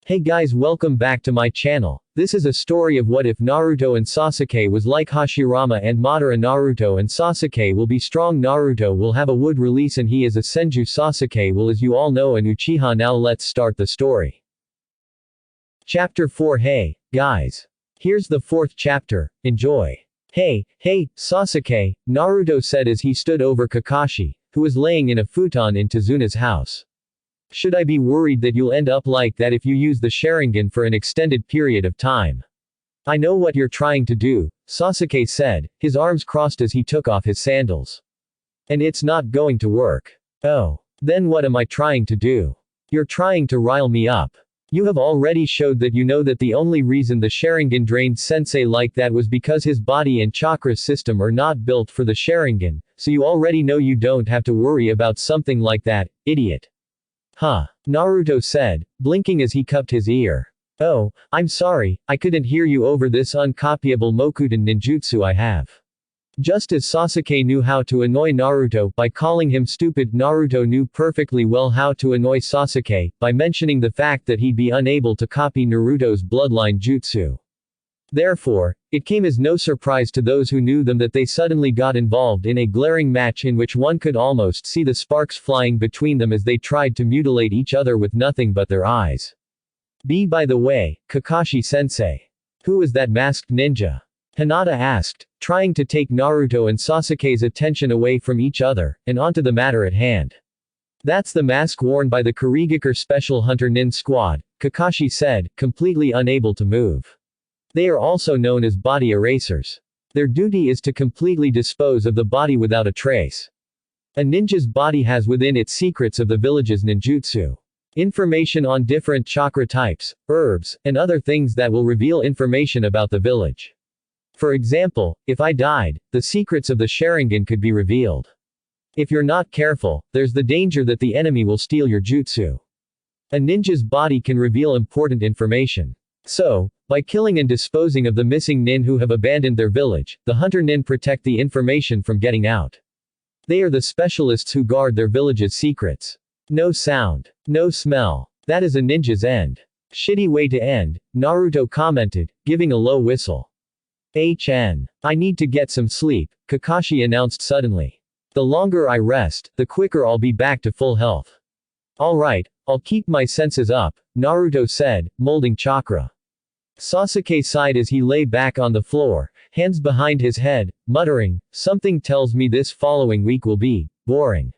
Hey guys, welcome back to my channel. This is a story of what if Naruto and Sasuke was like Hashirama and Madara. Naruto and Sasuke will be strong. Naruto will have a wood release and he is a Senju. Sasuke will, as you all know, an Uchiha. Now let's start the story. Chapter 4. Hey, guys. Here's the fourth chapter. Enjoy. Hey, Sasuke, Naruto said as he stood over Kakashi, who was laying in a futon in Tezuna's house. Should I be worried that you'll end up like that if you use the Sharingan for an extended period of time? I know what you're trying to do, Sasuke said, his arms crossed as he took off his sandals. And it's not going to work. Oh. Then what am I trying to do? You're trying to rile me up. You have already showed that you know that the only reason the Sharingan drained Sensei like that was because his body and chakra system are not built for the Sharingan, so you already know you don't have to worry about something like that, idiot. Huh. Naruto said, blinking as he cupped his ear. Oh, I'm sorry, I couldn't hear you over this uncopyable Mokuton ninjutsu I have. Just as Sasuke knew how to annoy Naruto by calling him stupid, Naruto knew perfectly well how to annoy Sasuke by mentioning the fact that he'd be unable to copy Naruto's bloodline jutsu. Therefore, it came as no surprise to those who knew them that they suddenly got involved in a glaring match in which one could almost see the sparks flying between them as they tried to mutilate each other with nothing but their eyes. By the way, Kakashi-sensei. Who is that masked ninja? Hinata asked, trying to take Naruto and Sasuke's attention away from each other, and onto the matter at hand. That's the mask worn by the Kurigakure Special Hunter Nin Squad, Kakashi said, completely unable to move. They are also known as body erasers. Their duty is to completely dispose of the body without a trace. A ninja's body has within it secrets of the village's ninjutsu. Information on different chakra types, herbs, and other things that will reveal information about the village. For example, if I died, the secrets of the Sharingan could be revealed. If you're not careful, there's the danger that the enemy will steal your jutsu. A ninja's body can reveal important information. So, by killing and disposing of the missing nin who have abandoned their village, the hunter nin protect the information from getting out. They are the specialists who guard their village's secrets. No sound. No smell. That is a ninja's end. Shitty way to end, Naruto commented, giving a low whistle. I need to get some sleep, Kakashi announced suddenly. The longer I rest, the quicker I'll be back to full health. Alright, I'll keep my senses up, Naruto said, molding chakra. Sasuke sighed as he lay back on the floor, hands behind his head, muttering, something tells me this following week will be boring.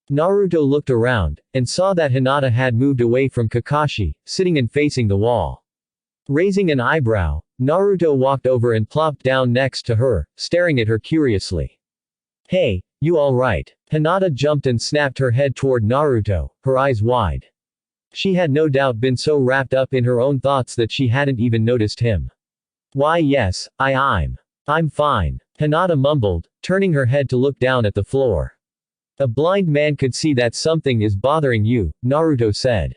Naruto looked around, and saw that Hinata had moved away from Kakashi, sitting and facing the wall. Raising an eyebrow, Naruto walked over and plopped down next to her, staring at her curiously. Hey, you alright? Hinata jumped and snapped her head toward Naruto, her eyes wide. She had no doubt been so wrapped up in her own thoughts that she hadn't even noticed him. Why yes, I'm fine, Hinata mumbled, turning her head to look down at the floor. A blind man could see that something is bothering you, Naruto said.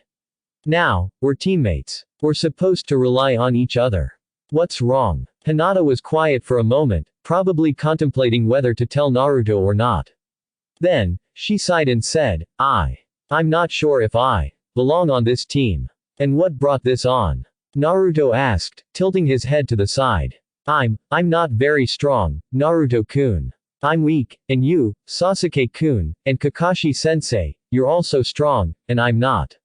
Now, we're teammates. We're supposed to rely on each other. What's wrong? Hinata was quiet for a moment, probably contemplating whether to tell Naruto or not. Then, she sighed and said, I'm not sure if I belong on this team. And what brought this on? Naruto asked, tilting his head to the side. I'm not very strong, Naruto-kun. I'm weak, and you, Sasuke-kun, and Kakashi-sensei, you're also strong, and I'm not.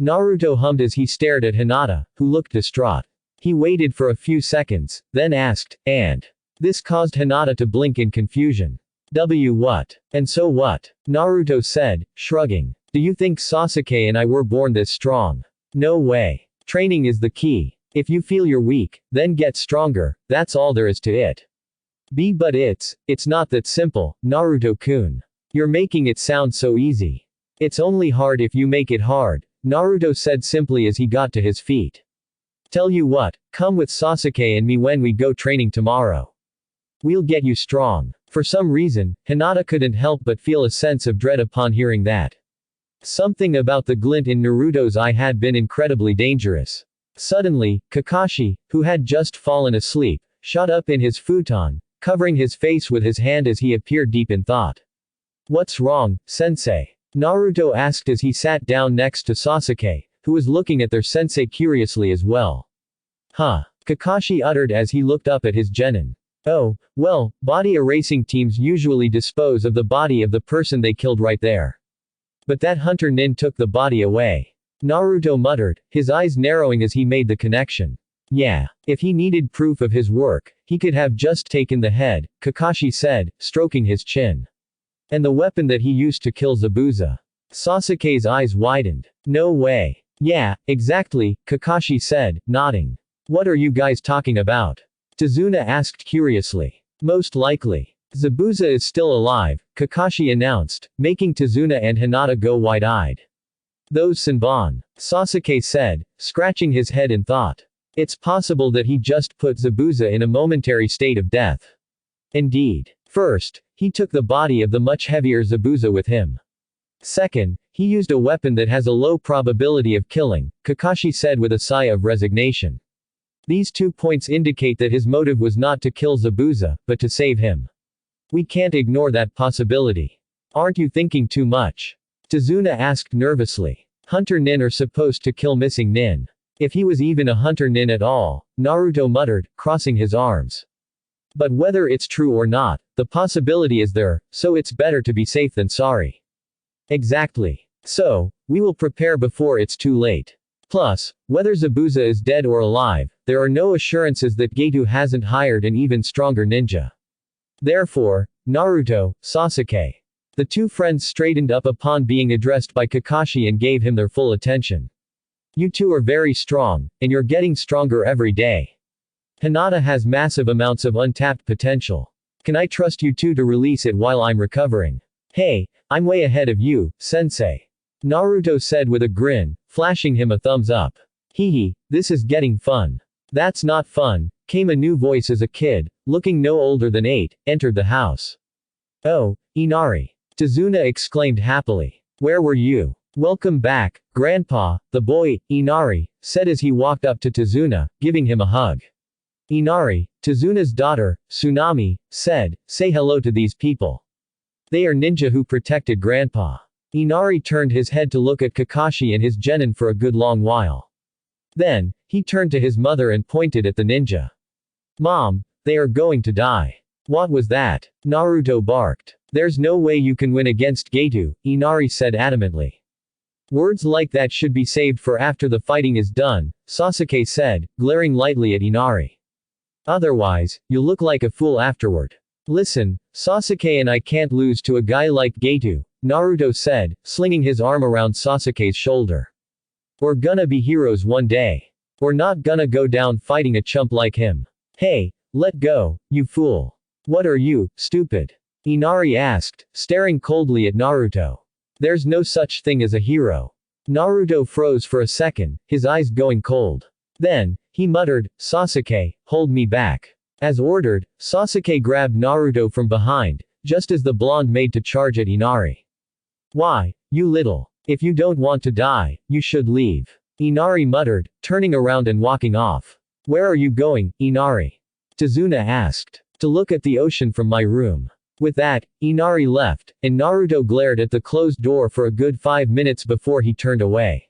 Naruto hummed as he stared at Hinata, who looked distraught. He waited for a few seconds, then asked, and? This caused Hinata to blink in confusion. What? And so what? Naruto said, shrugging. Do you think Sasuke and I were born this strong? No way. Training is the key. If you feel you're weak, then get stronger, that's all there is to it. But it's not that simple, Naruto-kun. You're making it sound so easy. It's only hard if you make it hard, Naruto said simply as he got to his feet. Tell you what, come with Sasuke and me when we go training tomorrow. We'll get you strong. For some reason, Hinata couldn't help but feel a sense of dread upon hearing that. Something about the glint in Naruto's eye had been incredibly dangerous. Suddenly, Kakashi, who had just fallen asleep, shot up in his futon, covering his face with his hand as he appeared deep in thought. What's wrong, sensei? Naruto asked as he sat down next to Sasuke, who was looking at their sensei curiously as well. Huh. Kakashi uttered as he looked up at his genin. Oh, well, body erasing teams usually dispose of the body of the person they killed right there. But that hunter nin took the body away. Naruto muttered, his eyes narrowing as he made the connection. Yeah. If he needed proof of his work, he could have just taken the head, Kakashi said, stroking his chin. And the weapon that he used to kill Zabuza. Sasuke's eyes widened. No way. Yeah, exactly, Kakashi said, nodding. What are you guys talking about? Tazuna asked curiously. Most likely. Zabuza is still alive, Kakashi announced, making Tazuna and Hinata go wide-eyed. Those Senbon. Sasuke said, scratching his head in thought. It's possible that he just put Zabuza in a momentary state of death. Indeed. First, he took the body of the much heavier Zabuza with him. Second, he used a weapon that has a low probability of killing, Kakashi said with a sigh of resignation. These 2 points indicate that his motive was not to kill Zabuza, but to save him. We can't ignore that possibility. Aren't you thinking too much? Tazuna asked nervously. Hunter nin are supposed to kill missing nin. If he was even a hunter nin at all, Naruto muttered, crossing his arms. But whether it's true or not, the possibility is there, so it's better to be safe than sorry. Exactly. So, we will prepare before it's too late. Plus, whether Zabuza is dead or alive, there are no assurances that Geto hasn't hired an even stronger ninja. Therefore, Naruto, Sasuke. The two friends straightened up upon being addressed by Kakashi and gave him their full attention. You two are very strong, and you're getting stronger every day. Hinata has massive amounts of untapped potential. Can I trust you two to release it while I'm recovering? Hey, I'm way ahead of you, sensei. Naruto said with a grin, flashing him a thumbs up. Hehe, this is getting fun. That's not fun, came a new voice as a kid, looking no older than 8, entered the house. Oh, Inari. Tazuna exclaimed happily. Where were you? Welcome back, Grandpa, the boy, Inari, said as he walked up to Tazuna, giving him a hug. Inari, Tazuna's daughter, Tsunami, said, say hello to these people. They are ninja who protected Grandpa. Inari turned his head to look at Kakashi and his genin for a good long while. Then, he turned to his mother and pointed at the ninja. Mom, they are going to die. What was that? Naruto barked. There's no way you can win against Geto, Inari said adamantly. Words like that should be saved for after the fighting is done, Sasuke said, glaring lightly at Inari. Otherwise, you'll look like a fool afterward. Listen, Sasuke and I can't lose to a guy like Geto, Naruto said, slinging his arm around Sasuke's shoulder. We're gonna be heroes one day. We're not gonna go down fighting a chump like him. Hey, let go, you fool. What are you, stupid? Inari asked, staring coldly at Naruto. There's no such thing as a hero. Naruto froze for a second, his eyes going cold. Then, he muttered, Sasuke, hold me back. As ordered, Sasuke grabbed Naruto from behind, just as the blonde made to charge at Inari. Why, you little. If you don't want to die, you should leave. Inari muttered, turning around and walking off. Where are you going, Inari? Tazuna asked. To look at the ocean from my room. With that, Inari left, and Naruto glared at the closed door for a good 5 minutes before he turned away.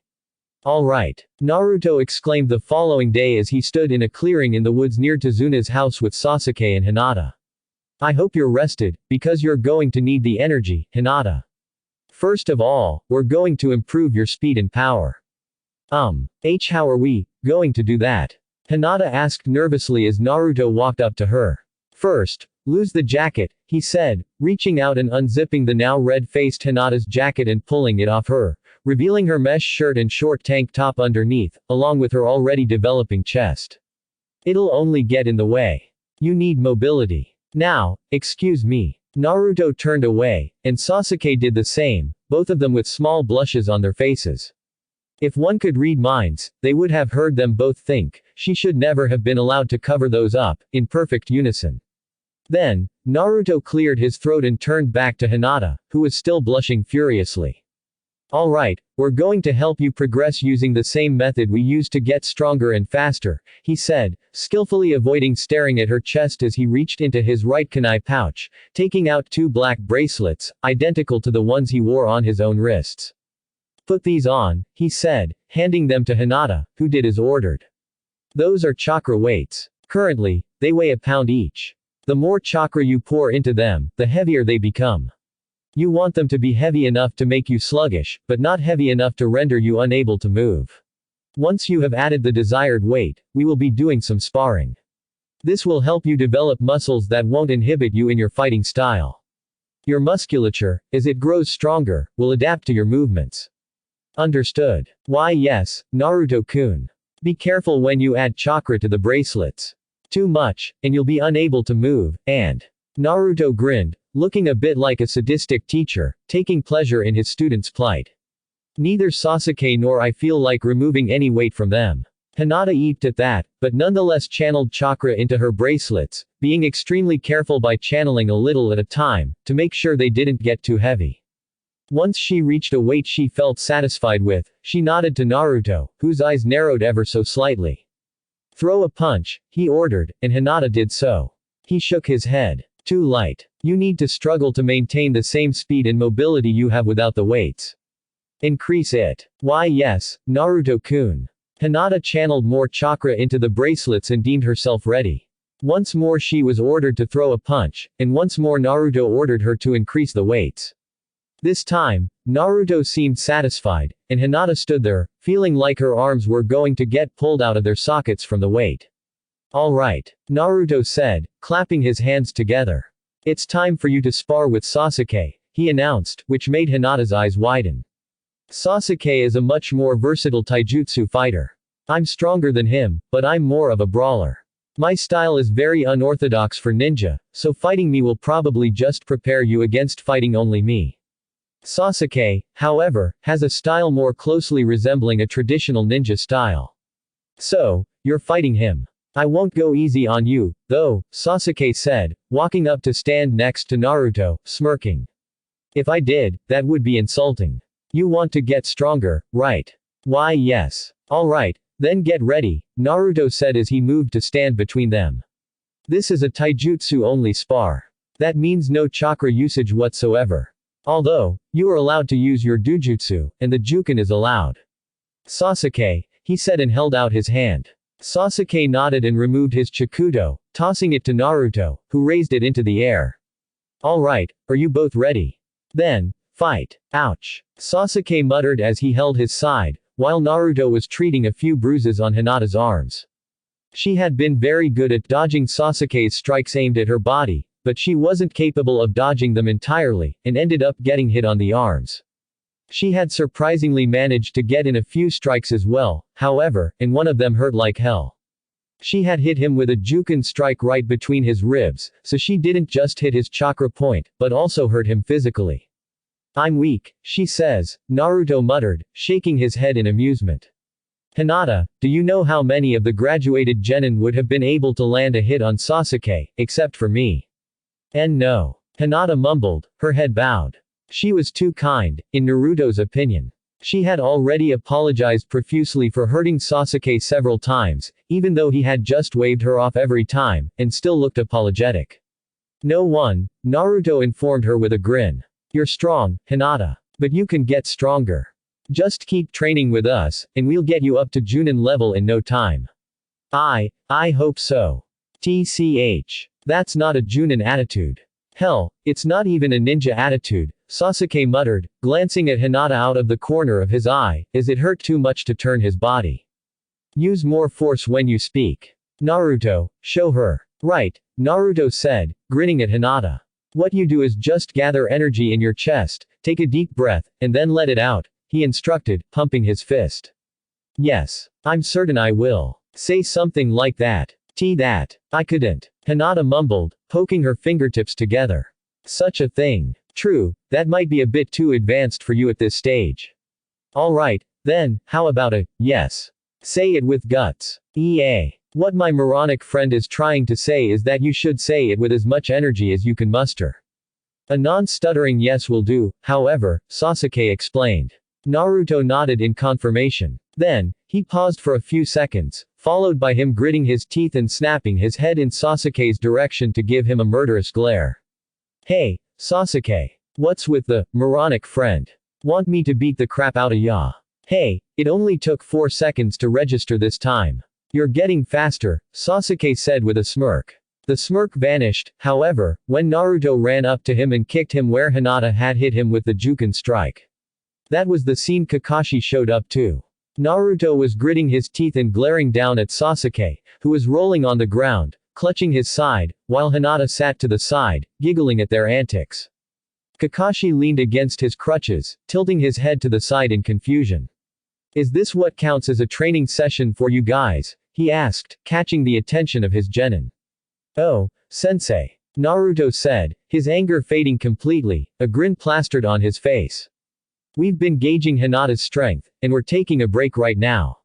Alright. Naruto exclaimed the following day as he stood in a clearing in the woods near Tazuna's house with Sasuke and Hinata. I hope you're rested, because you're going to need the energy, Hinata. First of all, we're going to improve your speed and power. How are we going to do that? Hinata asked nervously as Naruto walked up to her. First, lose the jacket, he said, reaching out and unzipping the now red-faced Hinata's jacket and pulling it off her, revealing her mesh shirt and short tank top underneath, along with her already developing chest. It'll only get in the way. You need mobility. Now, excuse me. Naruto turned away, and Sasuke did the same, both of them with small blushes on their faces. If one could read minds, they would have heard them both think, she should never have been allowed to cover those up, in perfect unison. Then, Naruto cleared his throat and turned back to Hinata, who was still blushing furiously. Alright, we're going to help you progress using the same method we used to get stronger and faster, he said, skillfully avoiding staring at her chest as he reached into his right kunai pouch, taking out 2 black bracelets, identical to the ones he wore on his own wrists. Put these on, he said, handing them to Hinata, who did as ordered. Those are chakra weights. Currently, they weigh a pound each. The more chakra you pour into them, the heavier they become. You want them to be heavy enough to make you sluggish, but not heavy enough to render you unable to move. Once you have added the desired weight, we will be doing some sparring. This will help you develop muscles that won't inhibit you in your fighting style. Your musculature, as it grows stronger, will adapt to your movements. Understood. Why yes, Naruto-kun. Be careful when you add chakra to the bracelets. Too much, and you'll be unable to move, and Naruto grinned, looking a bit like a sadistic teacher, taking pleasure in his student's plight. Neither Sasuke nor I feel like removing any weight from them. Hinata eeped at that, but nonetheless channeled chakra into her bracelets, being extremely careful by channeling a little at a time, to make sure they didn't get too heavy. Once she reached a weight she felt satisfied with, she nodded to Naruto, whose eyes narrowed ever so slightly. Throw a punch, he ordered, and Hinata did so. He shook his head. Too light. You need to struggle to maintain the same speed and mobility you have without the weights. Increase it. Why yes, Naruto-kun. Hinata channeled more chakra into the bracelets and deemed herself ready. Once more she was ordered to throw a punch, and once more Naruto ordered her to increase the weights. This time, Naruto seemed satisfied, and Hinata stood there, feeling like her arms were going to get pulled out of their sockets from the weight. Alright, Naruto said, clapping his hands together. It's time for you to spar with Sasuke, he announced, which made Hinata's eyes widen. Sasuke is a much more versatile taijutsu fighter. I'm stronger than him, but I'm more of a brawler. My style is very unorthodox for ninja, so fighting me will probably just prepare you against fighting only me. Sasuke, however, has a style more closely resembling a traditional ninja style. So, you're fighting him. I won't go easy on you, though, Sasuke said, walking up to stand next to Naruto, smirking. If I did, that would be insulting. You want to get stronger, right? Why yes. Alright, then get ready, Naruto said as he moved to stand between them. This is a taijutsu only spar. That means no chakra usage whatsoever. Although, you are allowed to use your dujutsu, and the juken is allowed. Sasuke, he said and held out his hand. Sasuke nodded and removed his chikudo, tossing it to Naruto, who raised it into the air. Alright, are you both ready? Then, fight. Ouch. Sasuke muttered as he held his side, while Naruto was treating a few bruises on Hinata's arms. She had been very good at dodging Sasuke's strikes aimed at her body, but she wasn't capable of dodging them entirely, and ended up getting hit on the arms. She had surprisingly managed to get in a few strikes as well, however, and one of them hurt like hell. She had hit him with a juken strike right between his ribs, so she didn't just hit his chakra point, but also hurt him physically. I'm weak, she says, Naruto muttered, shaking his head in amusement. Hinata, do you know how many of the graduated genin would have been able to land a hit on Sasuke, except for me? And no. Hinata mumbled, her head bowed. She was too kind, in Naruto's opinion. She had already apologized profusely for hurting Sasuke several times, even though he had just waved her off every time, and still looked apologetic. No one, Naruto informed her with a grin. You're strong, Hinata. But you can get stronger. Just keep training with us, and we'll get you up to Junin level in no time. I hope so. TCH. That's not a Junin attitude. Hell, it's not even a ninja attitude, Sasuke muttered, glancing at Hinata out of the corner of his eye, as it hurt too much to turn his body. Use more force when you speak. Naruto, show her. Right, Naruto said, grinning at Hinata. What you do is just gather energy in your chest, take a deep breath, and then let it out, he instructed, pumping his fist. Yes. I'm certain I will. Say something like that. That. I couldn't. Hinata mumbled, poking her fingertips together. Such a thing. True, that might be a bit too advanced for you at this stage. Alright, then, how about a, yes. Say it with guts. What my moronic friend is trying to say is that you should say it with as much energy as you can muster. A non-stuttering yes will do, however, Sasuke explained. Naruto nodded in confirmation. Then, he paused for a few seconds, followed by him gritting his teeth and snapping his head in Sasuke's direction to give him a murderous glare. Hey, Sasuke. What's with the moronic friend? Want me to beat the crap out of ya? Hey, It only took 4 seconds to register this time. You're getting faster, Sasuke said with a smirk. The smirk vanished, however, when Naruto ran up to him and kicked him where Hinata had hit him with the Juken strike. That was the scene Kakashi showed up to. Naruto was gritting his teeth and glaring down at Sasuke, who was rolling on the ground, clutching his side, while Hinata sat to the side, giggling at their antics. Kakashi leaned against his crutches, tilting his head to the side in confusion. Is this what counts as a training session for you guys? He asked, catching the attention of his genin. Oh, sensei. Naruto said, his anger fading completely, a grin plastered on his face. We've been gauging Hinata's strength, and we're taking a break right now.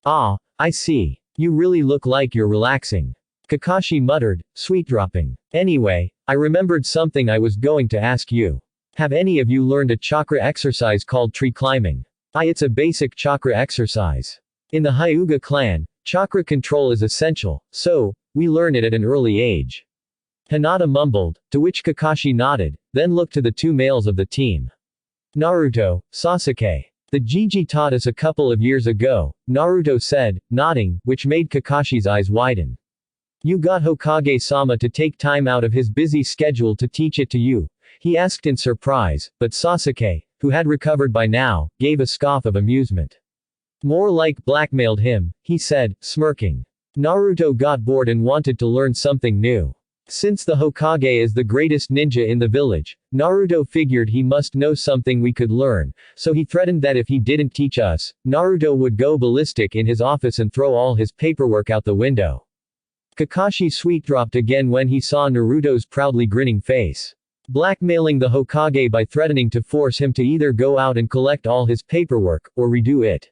Ah, I see. You really look like you're relaxing. Kakashi muttered, sweet-dropping. Anyway, I remembered something I was going to ask you. Have any of you learned a chakra exercise called tree climbing? It's a basic chakra exercise. In the Hyuga clan, chakra control is essential, so, we learn it at an early age. Hinata mumbled, to which Kakashi nodded, then looked to the two males of the team. Naruto, Sasuke. The Jiji taught us a couple of years ago, Naruto said, nodding, which made Kakashi's eyes widen. You got Hokage-sama to take time out of his busy schedule to teach it to you? He asked in surprise, but Sasuke, who had recovered by now, gave a scoff of amusement. More like blackmailed him, he said, smirking. Naruto got bored and wanted to learn something new. Since the Hokage is the greatest ninja in the village, Naruto figured he must know something we could learn, so he threatened that if he didn't teach us, Naruto would go ballistic in his office and throw all his paperwork out the window. Kakashi sweet-dropped again when he saw Naruto's proudly grinning face. Blackmailing the Hokage by threatening to force him to either go out and collect all his paperwork, or redo it.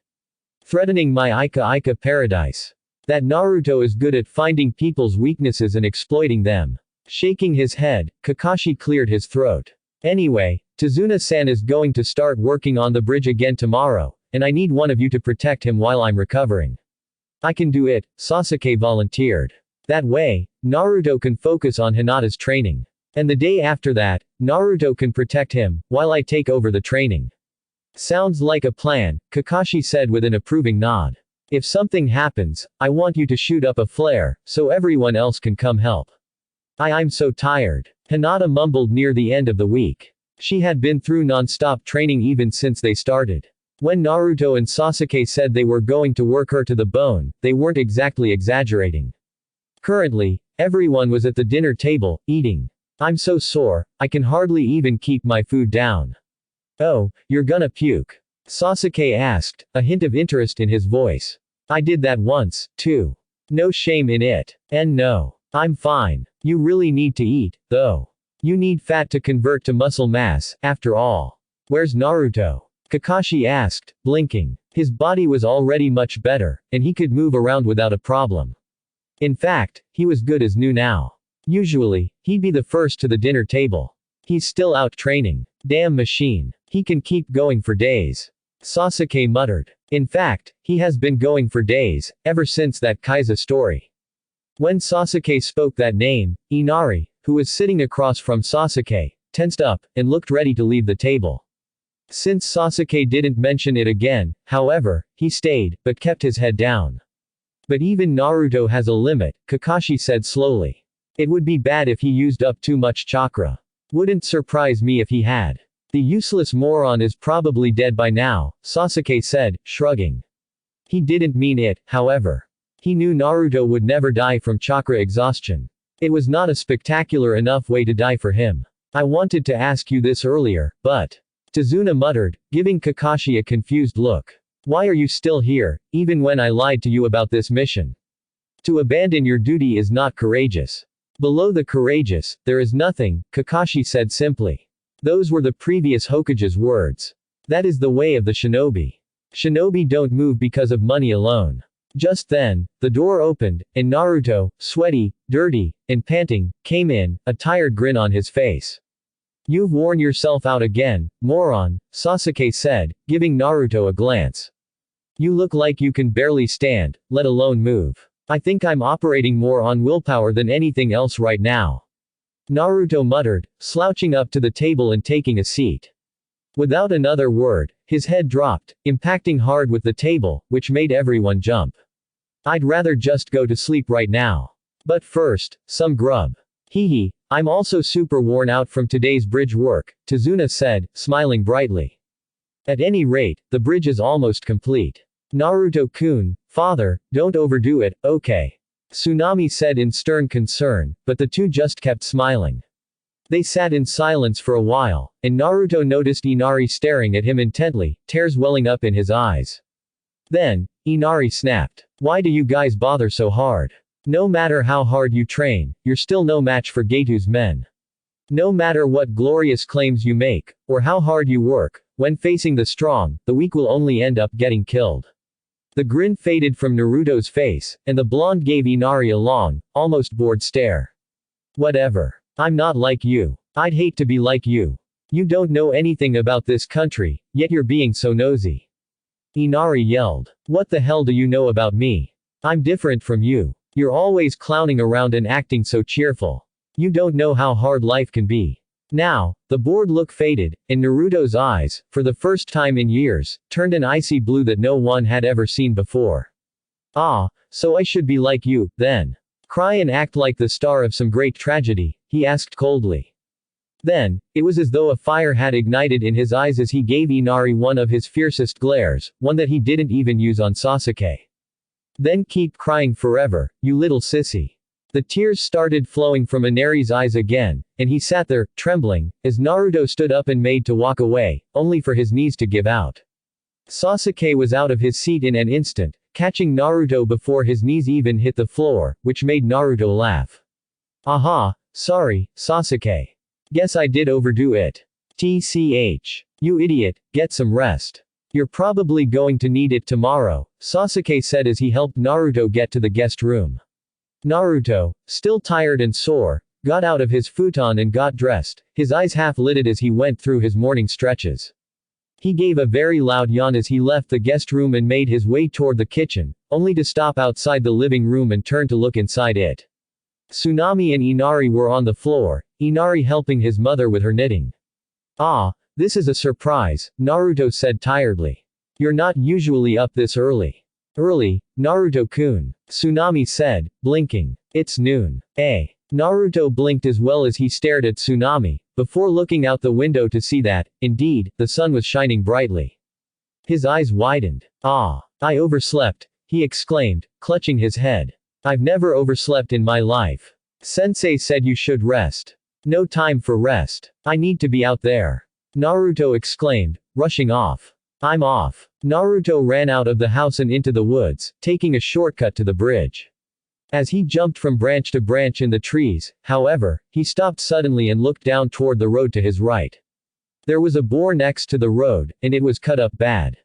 Threatening my Ika paradise. That Naruto is good at finding people's weaknesses and exploiting them. Shaking his head, Kakashi cleared his throat. Anyway, Tazuna-san is going to start working on the bridge again tomorrow, and I need one of you to protect him while I'm recovering. I can do it, Sasuke volunteered. That way, Naruto can focus on Hinata's training. And the day after that, Naruto can protect him, while I take over the training. Sounds like a plan, Kakashi said with an approving nod. If something happens, I want you to shoot up a flare, so everyone else can come help. I'm so tired. Hinata mumbled near the end of the week. She had been through non-stop training even since they started. When Naruto and Sasuke said they were going to work her to the bone, they weren't exactly exaggerating. Currently, everyone was at the dinner table, eating. I'm so sore, I can hardly even keep my food down. Oh, you're gonna puke? Sasuke asked, a hint of interest in his voice. I did that once, too. No shame in it. And no. I'm fine. You really need to eat, though. You need fat to convert to muscle mass, after all. Where's Naruto? Kakashi asked, blinking. His body was already much better, and he could move around without a problem. In fact, he was good as new now. Usually, he'd be the first to the dinner table. He's still out training. Damn machine. He can keep going for days. Sasuke muttered. In fact, he has been going for days, ever since that Kaiza story. When Sasuke spoke that name, Inari, who was sitting across from Sasuke, tensed up, and looked ready to leave the table. Since Sasuke didn't mention it again, however, he stayed, but kept his head down. But even Naruto has a limit, Kakashi said slowly. It would be bad if he used up too much chakra. Wouldn't surprise me if he had. The useless moron is probably dead by now, Sasuke said, shrugging. He didn't mean it, however. He knew Naruto would never die from chakra exhaustion. It was not a spectacular enough way to die for him. I wanted to ask you this earlier, but. Tazuna muttered, giving Kakashi a confused look. Why are you still here, even when I lied to you about this mission? To abandon your duty is not courageous. Below the courageous, there is nothing, Kakashi said simply. Those were the previous Hokage's words. That is the way of the shinobi. Shinobi don't move because of money alone. Just then, the door opened, and Naruto, sweaty, dirty, and panting, came in, a tired grin on his face. You've worn yourself out again, moron, Sasuke said, giving Naruto a glance. You look like you can barely stand, let alone move. I think I'm operating more on willpower than anything else right now. Naruto muttered, slouching up to the table and taking a seat. Without another word, his head dropped, impacting hard with the table, which made everyone jump. I'd rather just go to sleep right now. But first, some grub. Hee, I'm also super worn out from today's bridge work, Tazuna said, smiling brightly. At any rate, the bridge is almost complete. Naruto-kun, father, don't overdo it, okay? Tsunami said in stern concern, but the two just kept smiling. They sat in silence for a while, and Naruto noticed Inari staring at him intently, tears welling up in his eyes. Then, Inari snapped. Why do you guys bother so hard? No matter how hard you train, you're still no match for Getu's men. No matter what glorious claims you make, or how hard you work, when facing the strong, the weak will only end up getting killed. The grin faded from Naruto's face, and the blonde gave Inari a long, almost bored stare. Whatever. I'm not like you. I'd hate to be like you. You don't know anything about this country, yet you're being so nosy. Inari yelled. What the hell do you know about me? I'm different from you. You're always clowning around and acting so cheerful. You don't know how hard life can be. Now, the bored look faded, and Naruto's eyes, for the first time in years, turned an icy blue that no one had ever seen before. Ah, so I should be like you, then. Cry and act like the star of some great tragedy, he asked coldly. Then, it was as though a fire had ignited in his eyes as he gave Inari one of his fiercest glares, one that he didn't even use on Sasuke. Then keep crying forever, you little sissy. The tears started flowing from Inari's eyes again, and he sat there, trembling, as Naruto stood up and made to walk away, only for his knees to give out. Sasuke was out of his seat in an instant, catching Naruto before his knees even hit the floor, which made Naruto laugh. Aha, sorry, Sasuke. Guess I did overdo it. TCH. You idiot, get some rest. You're probably going to need it tomorrow, Sasuke said as he helped Naruto get to the guest room. Naruto, still tired and sore, got out of his futon and got dressed, his eyes half-lidded as he went through his morning stretches. He gave a very loud yawn as he left the guest room and made his way toward the kitchen, only to stop outside the living room and turn to look inside it. Tsunami and Inari were on the floor, Inari helping his mother with her knitting. Ah, this is a surprise, Naruto said tiredly. You're not usually up this early. Early, Naruto-kun, Tsunami said, blinking. It's noon. Naruto blinked as well as he stared at Tsunami, before looking out the window to see that, indeed, the sun was shining brightly. His eyes widened. Ah, I overslept, he exclaimed, clutching his head. I've never overslept in my life. Sensei said you should rest. No time for rest. I need to be out there. Naruto exclaimed, rushing off. I'm off. Naruto ran out of the house and into the woods, taking a shortcut to the bridge. As he jumped from branch to branch in the trees, however, he stopped suddenly and looked down toward the road to his right. There was a boar next to the road, and it was cut up bad.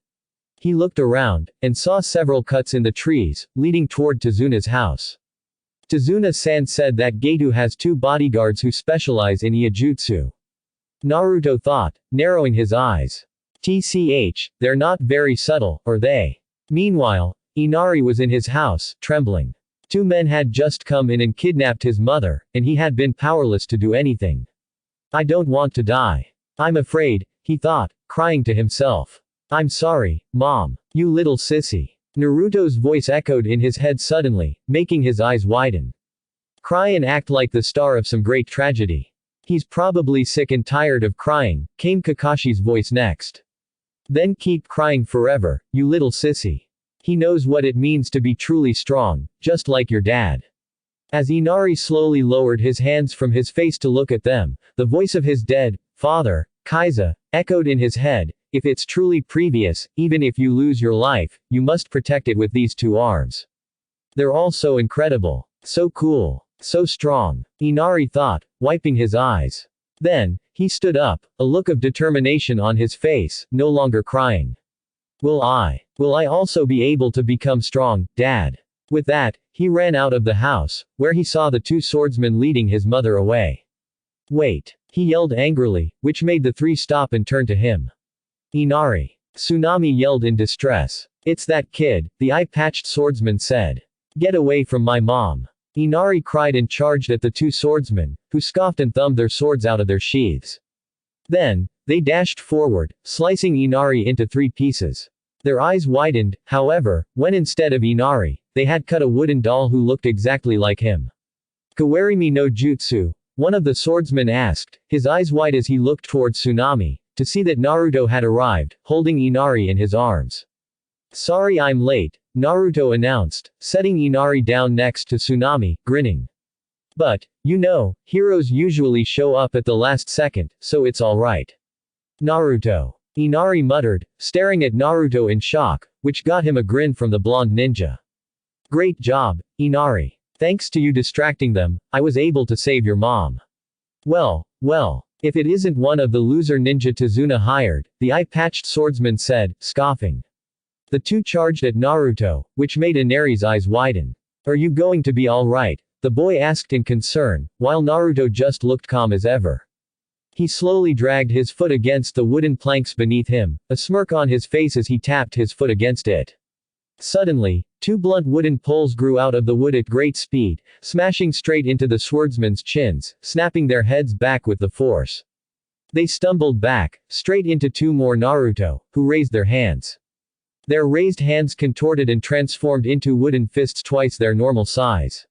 He looked around, and saw several cuts in the trees, leading toward Tazuna's house. Tazuna-san said that Getu has 2 bodyguards who specialize in Iijutsu. Naruto thought, narrowing his eyes. TCH, they're not very subtle, are they? Meanwhile, Inari was in his house, trembling. 2 men had just come in and kidnapped his mother, and he had been powerless to do anything. I don't want to die. I'm afraid, he thought, crying to himself. I'm sorry, Mom. You little sissy. Naruto's voice echoed in his head suddenly, making his eyes widen. Cry and act like the star of some great tragedy. He's probably sick and tired of crying, came Kakashi's voice next. Then keep crying forever, you little sissy. He knows what it means to be truly strong, just like your dad. As Inari slowly lowered his hands from his face to look at them, the voice of his dead father, Kaiza, echoed in his head. If it's truly previous, even if you lose your life, you must protect it with these 2 arms. They're all so incredible. So cool. So strong. Inari thought, wiping his eyes. Then, he stood up, a look of determination on his face, no longer crying. Will I also be able to become strong, Dad? With that, he ran out of the house, where he saw the 2 swordsmen leading his mother away. Wait! He yelled angrily, which made the 3 stop and turn to him. Inari. Tsunami yelled in distress. It's that kid, the eye-patched swordsman said. Get away from my mom. Inari cried and charged at the 2 swordsmen, who scoffed and thumbed their swords out of their sheaths. Then, they dashed forward, slicing Inari into 3 pieces. Their eyes widened, however, when instead of Inari, they had cut a wooden doll who looked exactly like him. Kawarimi no Jutsu, one of the swordsmen asked, his eyes wide as he looked towards Tsunami, to see that Naruto had arrived, holding Inari in his arms. Sorry I'm late, Naruto announced, setting Inari down next to Tsunami, grinning. But, you know, heroes usually show up at the last second, so it's alright. Naruto. Inari muttered, staring at Naruto in shock, which got him a grin from the blonde ninja. Great job, Inari. Thanks to you distracting them, I was able to save your mom. Well, if it isn't one of the loser ninja Tazuna hired, the eye-patched swordsman said, scoffing. The two charged at Naruto, which made Inari's eyes widen. Are you going to be alright? The boy asked in concern, while Naruto just looked calm as ever. He slowly dragged his foot against the wooden planks beneath him, a smirk on his face as he tapped his foot against it. Suddenly, 2 blunt wooden poles grew out of the wood at great speed, smashing straight into the swordsmen's chins, snapping their heads back with the force. They stumbled back, straight into 2 more Naruto, who raised their hands. Their raised hands contorted and transformed into wooden fists twice their normal size.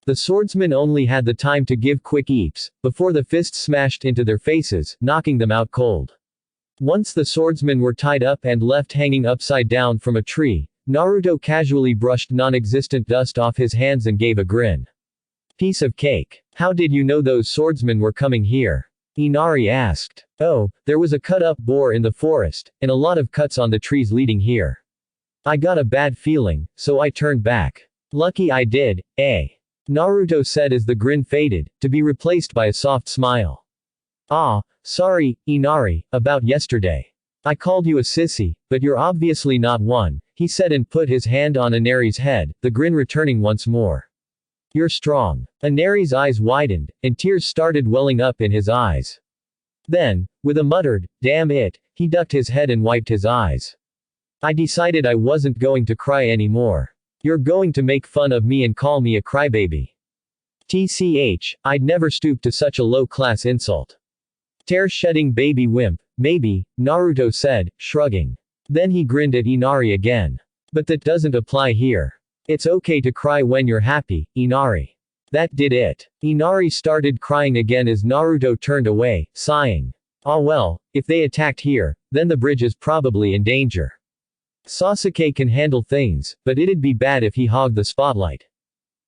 The swordsmen only had the time to give quick eeps, before the fists smashed into their faces, knocking them out cold. Once the swordsmen were tied up and left hanging upside down from a tree, Naruto casually brushed non-existent dust off his hands and gave a grin. Piece of cake. How did you know those swordsmen were coming here? Inari asked. Oh, there was a cut-up boar in the forest, and a lot of cuts on the trees leading here. I got a bad feeling, so I turned back. Lucky I did, eh? Naruto said as the grin faded, to be replaced by a soft smile. Ah, sorry, Inari, about yesterday. I called you a sissy, but you're obviously not one, he said and put his hand on Inari's head, the grin returning once more. You're strong. Inari's eyes widened, and tears started welling up in his eyes. Then, with a muttered, damn it, he ducked his head and wiped his eyes. I decided I wasn't going to cry anymore. You're going to make fun of me and call me a crybaby. TCH, I'd never stoop to such a low-class insult. Tear-shedding baby wimp, maybe, Naruto said, shrugging. Then he grinned at Inari again. But that doesn't apply here. It's okay to cry when you're happy, Inari. That did it. Inari started crying again as Naruto turned away, sighing. Ah well, if they attacked here, then the bridge is probably in danger. Sasuke can handle things, but it'd be bad if he hogged the spotlight.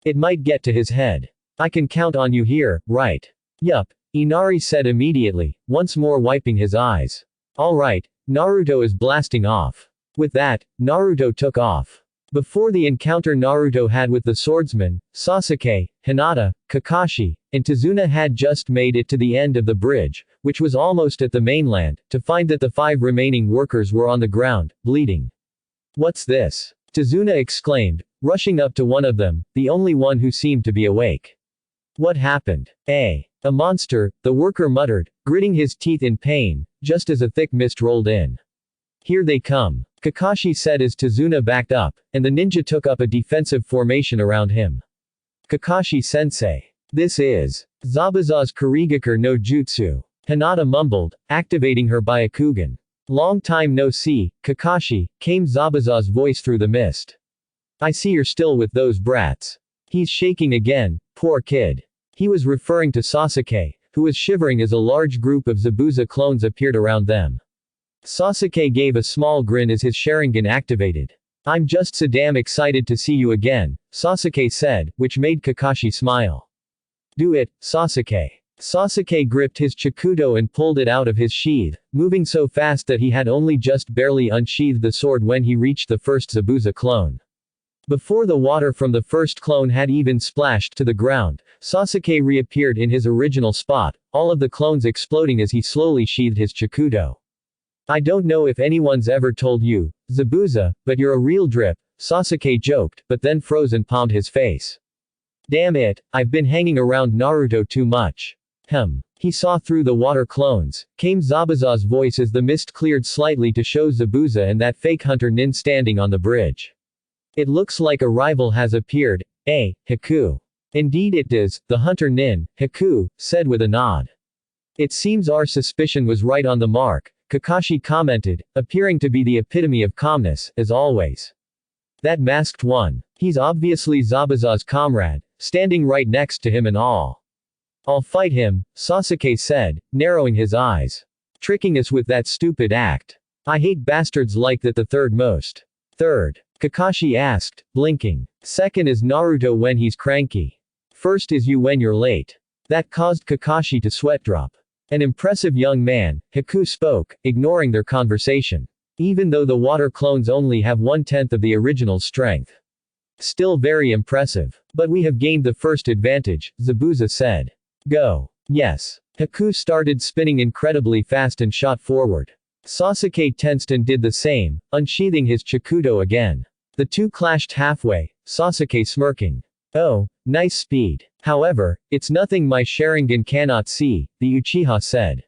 It might get to his head. I can count on you here, right? Yup, Inari said immediately, once more wiping his eyes. Alright, Naruto is blasting off. With that, Naruto took off. Before the encounter Naruto had with the swordsman, Sasuke, Hinata, Kakashi, and Tazuna had just made it to the end of the bridge, which was almost at the mainland, to find that the 5 remaining workers were on the ground, bleeding. What's this? Tazuna exclaimed, rushing up to one of them, the only one who seemed to be awake. What happened? A monster, the worker muttered, gritting his teeth in pain, just as a thick mist rolled in. Here they come, Kakashi said as Tazuna backed up, and the ninja took up a defensive formation around him. Kakashi-sensei. This is Zabuza's Kurigaku no Jutsu. Hinata mumbled, activating her Byakugan. Long time no see, Kakashi, came Zabuza's voice through the mist. I see you're still with those brats. He's shaking again, poor kid. He was referring to Sasuke, who was shivering as a large group of Zabuza clones appeared around them. Sasuke gave a small grin as his Sharingan activated. I'm just so damn excited to see you again, Sasuke said, which made Kakashi smile. Do it, Sasuke. Sasuke gripped his Chikudo and pulled it out of his sheath, moving so fast that he had only just barely unsheathed the sword when he reached the first Zabuza clone. Before the water from the first clone had even splashed to the ground, Sasuke reappeared in his original spot, all of the clones exploding as he slowly sheathed his Chikudo. I don't know if anyone's ever told you, Zabuza, but you're a real drip, Sasuke joked, but then froze and palmed his face. Damn it, I've been hanging around Naruto too much. He saw through the water clones, came Zabuza's voice as the mist cleared slightly to show Zabuza and that fake hunter nin standing on the bridge. It looks like a rival has appeared, eh, Haku? Indeed it does, the hunter nin, Haku, said with a nod. It seems our suspicion was right on the mark, Kakashi commented, appearing to be the epitome of calmness, as always. That masked one. He's obviously Zabuza's comrade, standing right next to him and all. I'll fight him, Sasuke said, narrowing his eyes. Tricking us with that stupid act. I hate bastards like that the third most. Third? Kakashi asked, blinking. Second is Naruto when he's cranky. First is you when you're late. That caused Kakashi to sweat drop. An impressive young man, Haku spoke, ignoring their conversation. Even though the water clones only have 1/10 of the original's strength. Still very impressive. But we have gained the first advantage, Zabuza said. Go. Yes. Haku started spinning incredibly fast and shot forward. Sasuke tensed and did the same, unsheathing his Chikudo again. The two clashed halfway, Sasuke smirking. Oh, nice speed. However, it's nothing my Sharingan cannot see, the Uchiha said.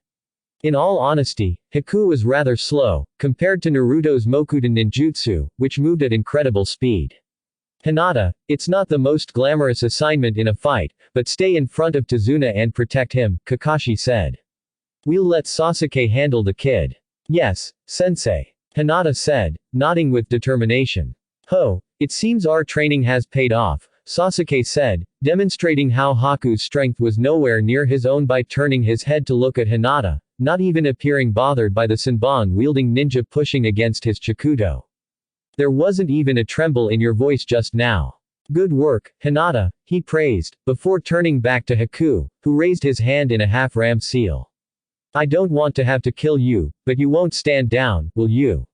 In all honesty, Haku was rather slow, compared to Naruto's Mokuden ninjutsu, which moved at incredible speed. Hinata, it's not the most glamorous assignment in a fight, but stay in front of Tazuna and protect him, Kakashi said. We'll let Sasuke handle the kid. Yes, sensei. Hinata said, nodding with determination. Ho, it seems our training has paid off, Sasuke said, demonstrating how Haku's strength was nowhere near his own by turning his head to look at Hinata, not even appearing bothered by the Senbon-wielding ninja pushing against his Chikudo. There wasn't even a tremble in your voice just now. Good work, Hinata, he praised, before turning back to Haku, who raised his hand in a half-ram seal. I don't want to have to kill you, but you won't stand down, will you?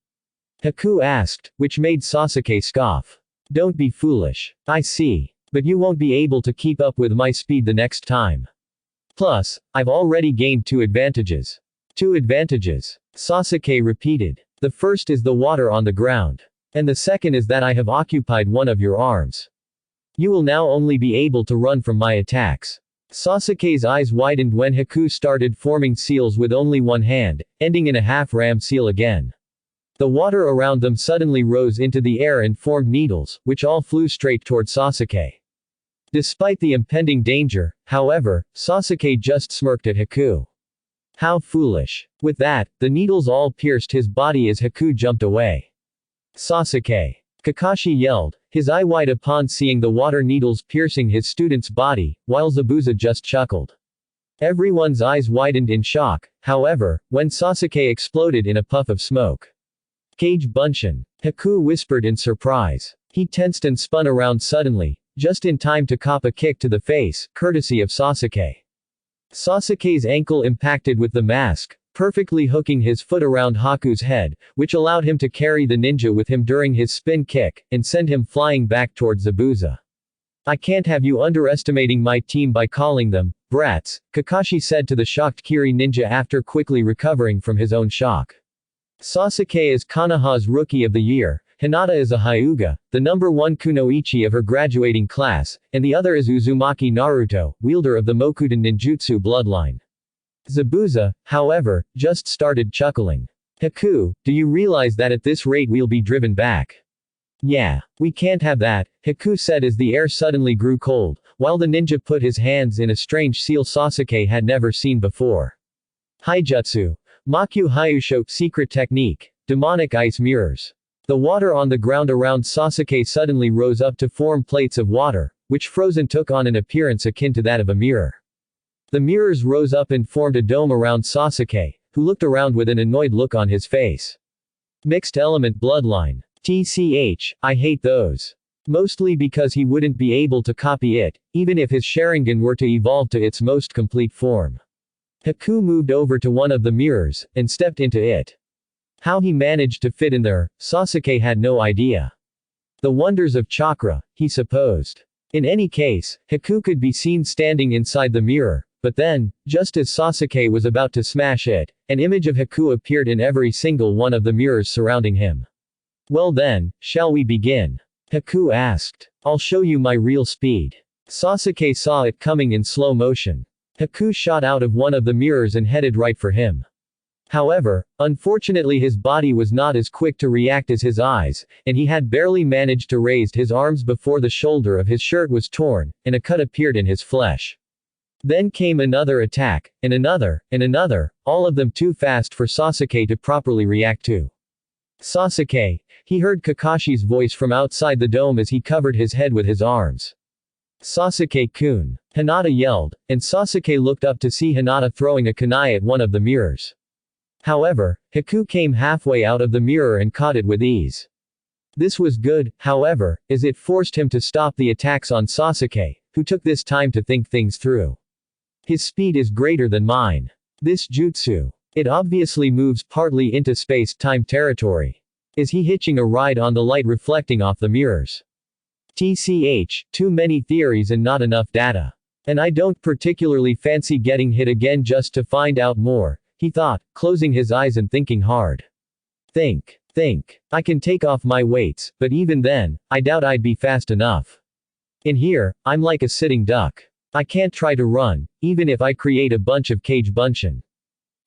Haku asked, which made Sasuke scoff. Don't be foolish. I see. But you won't be able to keep up with my speed the next time. Plus, I've already gained 2 advantages. 2 advantages. Sasuke repeated. The first is the water on the ground. And the second is that I have occupied one of your arms. You will now only be able to run from my attacks. Sasuke's eyes widened when Haku started forming seals with only one hand, ending in a half-ram seal again. The water around them suddenly rose into the air and formed needles, which all flew straight toward Sasuke. Despite the impending danger, however, Sasuke just smirked at Haku. How foolish. With that, the needles all pierced his body as Haku jumped away. Sasuke. Kakashi yelled, his eye wide upon seeing the water needles piercing his student's body, while Zabuza just chuckled. Everyone's eyes widened in shock, however, when Sasuke exploded in a puff of smoke. Kage Bunshin. Haku whispered in surprise. He tensed and spun around suddenly, just in time to cop a kick to the face, courtesy of Sasuke. Sasuke's ankle impacted with the mask, perfectly hooking his foot around Haku's head, which allowed him to carry the ninja with him during his spin kick, and send him flying back toward Zabuza. I can't have you underestimating my team by calling them brats, Kakashi said to the shocked Kiri ninja after quickly recovering from his own shock. Sasuke is Konoha's Rookie of the Year, Hinata is a Hyuga, the #1 kunoichi of her graduating class, and the other is Uzumaki Naruto, wielder of the Mokuden ninjutsu bloodline. Zabuza, however, just started chuckling. Haku, do you realize that at this rate we'll be driven back? Yeah. We can't have that, Haku said as the air suddenly grew cold, while the ninja put his hands in a strange seal Sasuke had never seen before. Haijutsu. Makyu Hyusho, secret technique. Demonic ice mirrors. The water on the ground around Sasuke suddenly rose up to form plates of water, which froze and took on an appearance akin to that of a mirror. The mirrors rose up and formed a dome around Sasuke, who looked around with an annoyed look on his face. Mixed element bloodline. TCH, I hate those. Mostly because he wouldn't be able to copy it, even if his Sharingan were to evolve to its most complete form. Haku moved over to one of the mirrors, and stepped into it. How he managed to fit in there, Sasuke had no idea. The wonders of chakra, he supposed. In any case, Haku could be seen standing inside the mirror, but then, just as Sasuke was about to smash it, an image of Haku appeared in every single one of the mirrors surrounding him. Well then, shall we begin? Haku asked. I'll show you my real speed. Sasuke saw it coming in slow motion. Haku shot out of one of the mirrors and headed right for him. However, unfortunately his body was not as quick to react as his eyes, and he had barely managed to raise his arms before the shoulder of his shirt was torn, and a cut appeared in his flesh. Then came another attack, and another, all of them too fast for Sasuke to properly react to. Sasuke, he heard Kakashi's voice from outside the dome as he covered his head with his arms. Sasuke-kun. Hinata yelled, and Sasuke looked up to see Hinata throwing a kunai at one of the mirrors. However, Haku came halfway out of the mirror and caught it with ease. This was good, however, as it forced him to stop the attacks on Sasuke, who took this time to think things through. His speed is greater than mine. This jutsu. It obviously moves partly into space-time territory. Is he hitching a ride on the light reflecting off the mirrors? TCH, too many theories and not enough data. And I don't particularly fancy getting hit again just to find out more, he thought, closing his eyes and thinking hard. Think. I can take off my weights, but even then, I doubt I'd be fast enough. In here, I'm like a sitting duck. I can't try to run, even if I create a bunch of cage bunshin.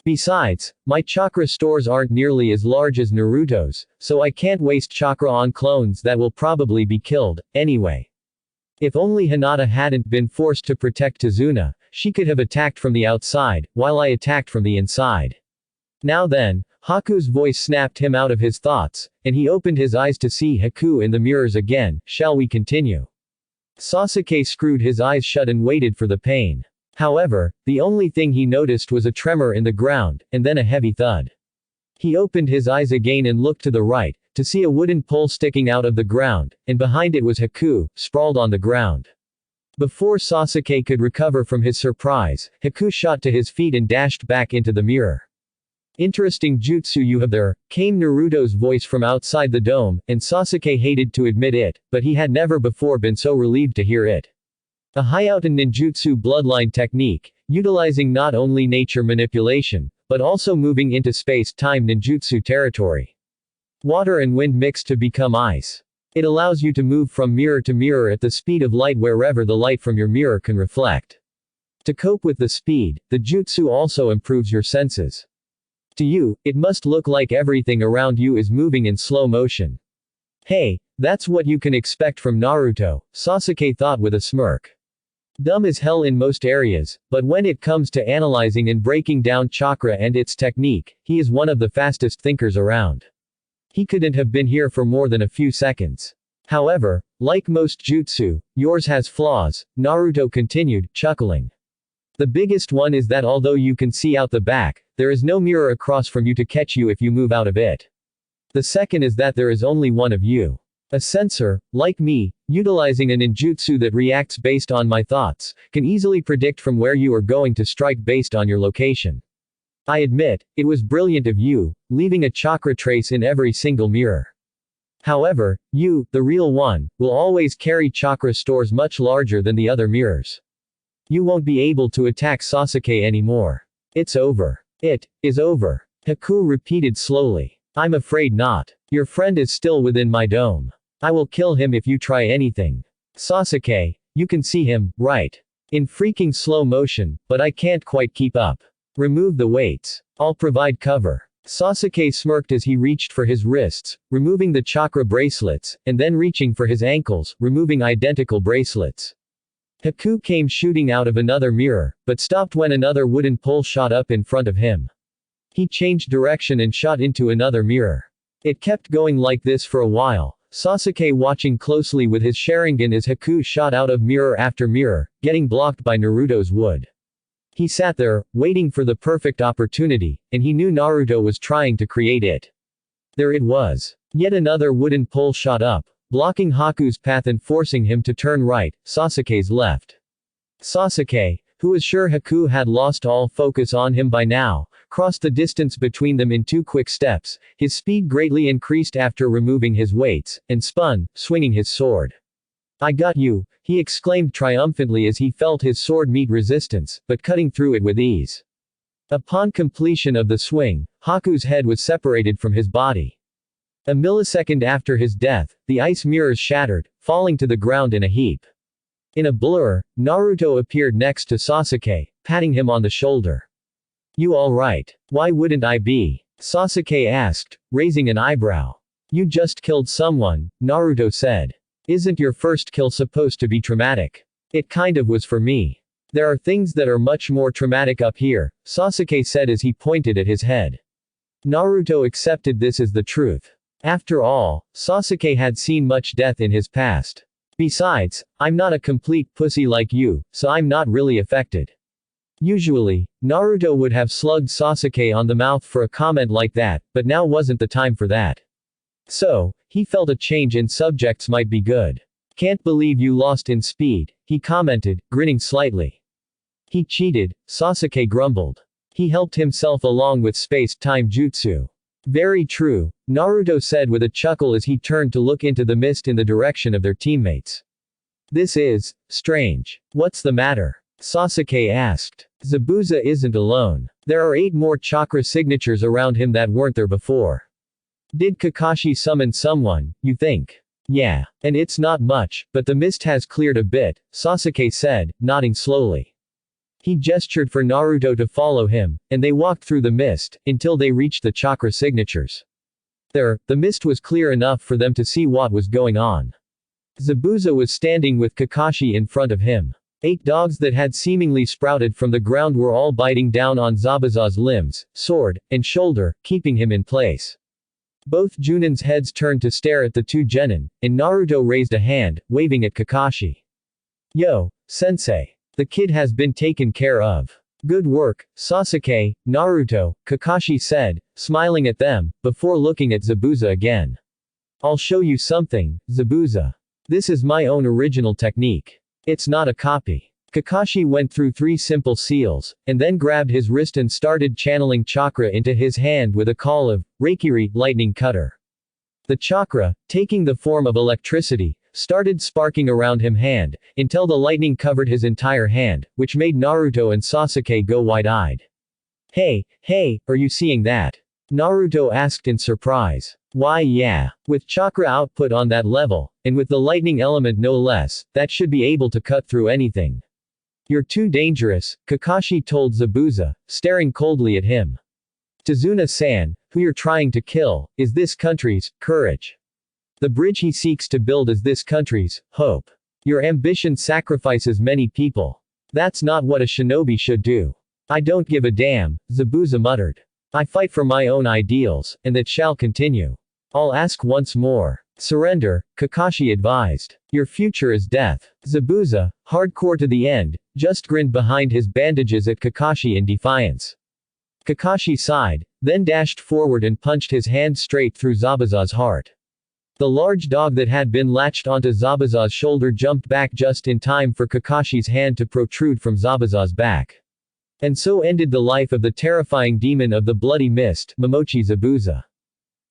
Besides, my chakra stores aren't nearly as large as Naruto's, so I can't waste chakra on clones that will probably be killed, anyway. If only Hinata hadn't been forced to protect Tazuna, she could have attacked from the outside, while I attacked from the inside. Now then, Haku's voice snapped him out of his thoughts, and he opened his eyes to see Haku in the mirrors again. Shall we continue? Sasuke screwed his eyes shut and waited for the pain. However, the only thing he noticed was a tremor in the ground, and then a heavy thud. He opened his eyes again and looked to the right, to see a wooden pole sticking out of the ground, and behind it was Haku, sprawled on the ground. Before Sasuke could recover from his surprise, Haku shot to his feet and dashed back into the mirror. Interesting jutsu you have there, came Naruto's voice from outside the dome, and Sasuke hated to admit it, but he had never before been so relieved to hear it. A Hyouten ninjutsu bloodline technique, utilizing not only nature manipulation, but also moving into space-time ninjutsu territory. Water and wind mix to become ice. It allows you to move from mirror to mirror at the speed of light wherever the light from your mirror can reflect. To cope with the speed, the jutsu also improves your senses. To you, it must look like everything around you is moving in slow motion. Hey, that's what you can expect from Naruto, Sasuke thought with a smirk. Dumb as hell in most areas, but when it comes to analyzing and breaking down chakra and its technique, he is one of the fastest thinkers around. He couldn't have been here for more than a few seconds. However, like most jutsu, yours has flaws, Naruto continued, chuckling. The biggest one is that although you can see out the back, there is no mirror across from you to catch you if you move out of it. The second is that there is only one of you. A sensor, like me, utilizing a ninjutsu that reacts based on my thoughts, can easily predict from where you are going to strike based on your location. I admit, it was brilliant of you, leaving a chakra trace in every single mirror. However, you, the real one, will always carry chakra stores much larger than the other mirrors. You won't be able to attack Sasuke anymore. It's over. It is over. Haku repeated slowly. I'm afraid not. Your friend is still within my dome. I will kill him if you try anything. Sasuke, you can see him, right? In freaking slow motion, but I can't quite keep up. Remove the weights. I'll provide cover. Sasuke smirked as he reached for his wrists, removing the chakra bracelets, and then reaching for his ankles, removing identical bracelets. Haku came shooting out of another mirror, but stopped when another wooden pole shot up in front of him. He changed direction and shot into another mirror. It kept going like this for a while, Sasuke watching closely with his Sharingan as Haku shot out of mirror after mirror, getting blocked by Naruto's wood. He sat there, waiting for the perfect opportunity, and he knew Naruto was trying to create it. There it was. Yet another wooden pole shot up, blocking Haku's path and forcing him to turn right, Sasuke's left. Sasuke, who was sure Haku had lost all focus on him by now, crossed the distance between them in 2 quick steps, his speed greatly increased after removing his weights, and spun, swinging his sword. I got you, he exclaimed triumphantly as he felt his sword meet resistance, but cutting through it with ease. Upon completion of the swing, Haku's head was separated from his body. A millisecond after his death, the ice mirrors shattered, falling to the ground in a heap. In a blur, Naruto appeared next to Sasuke, patting him on the shoulder. You alright? Why wouldn't I be? Sasuke asked, raising an eyebrow. You just killed someone, Naruto said. Isn't your first kill supposed to be traumatic? It kind of was for me. There are things that are much more traumatic up here, Sasuke said as he pointed at his head. Naruto accepted this as the truth. After all, Sasuke had seen much death in his past. Besides, I'm not a complete pussy like you, so I'm not really affected. Usually, Naruto would have slugged Sasuke on the mouth for a comment like that, but now wasn't the time for that. So, he felt a change in subjects might be good. Can't believe you lost in speed, he commented, grinning slightly. He cheated, Sasuke grumbled. He helped himself along with space-time jutsu. Very true, Naruto said with a chuckle as he turned to look into the mist in the direction of their teammates. This is strange. What's the matter? Sasuke asked. Zabuza isn't alone. There are 8 more chakra signatures around him that weren't there before. Did Kakashi summon someone, you think? Yeah. And it's not much, but the mist has cleared a bit, Sasuke said, nodding slowly. He gestured for Naruto to follow him, and they walked through the mist, until they reached the chakra signatures. There, the mist was clear enough for them to see what was going on. Zabuza was standing with Kakashi in front of him. 8 dogs that had seemingly sprouted from the ground were all biting down on Zabuza's limbs, sword, and shoulder, keeping him in place. Both Junin's heads turned to stare at the 2 genin, and Naruto raised a hand, waving at Kakashi. Yo, sensei. The kid has been taken care of. Good work, Sasuke, Naruto, Kakashi said, smiling at them, before looking at Zabuza again. I'll show you something, Zabuza. This is my own original technique. It's not a copy. Kakashi went through 3 simple seals, and then grabbed his wrist and started channeling chakra into his hand with a call of, Reikiri, lightning cutter. The chakra, taking the form of electricity, started sparking around him hand, until the lightning covered his entire hand, which made Naruto and Sasuke go wide-eyed. Hey, are you seeing that? Naruto asked in surprise. Why yeah. With chakra output on that level, and with the lightning element no less, that should be able to cut through anything. You're too dangerous, Kakashi told Zabuza, staring coldly at him. Tazuna-san, who you're trying to kill, is this country's courage. The bridge he seeks to build is this country's hope. Your ambition sacrifices many people. That's not what a shinobi should do. I don't give a damn, Zabuza muttered. I fight for my own ideals, and that shall continue. I'll ask once more. Surrender, Kakashi advised. Your future is death. Zabuza, hardcore to the end, just grinned behind his bandages at Kakashi in defiance. Kakashi sighed, then dashed forward and punched his hand straight through Zabuza's heart. The large dog that had been latched onto Zabuza's shoulder jumped back just in time for Kakashi's hand to protrude from Zabuza's back. And so ended the life of the terrifying demon of the bloody mist, Momochi Zabuza.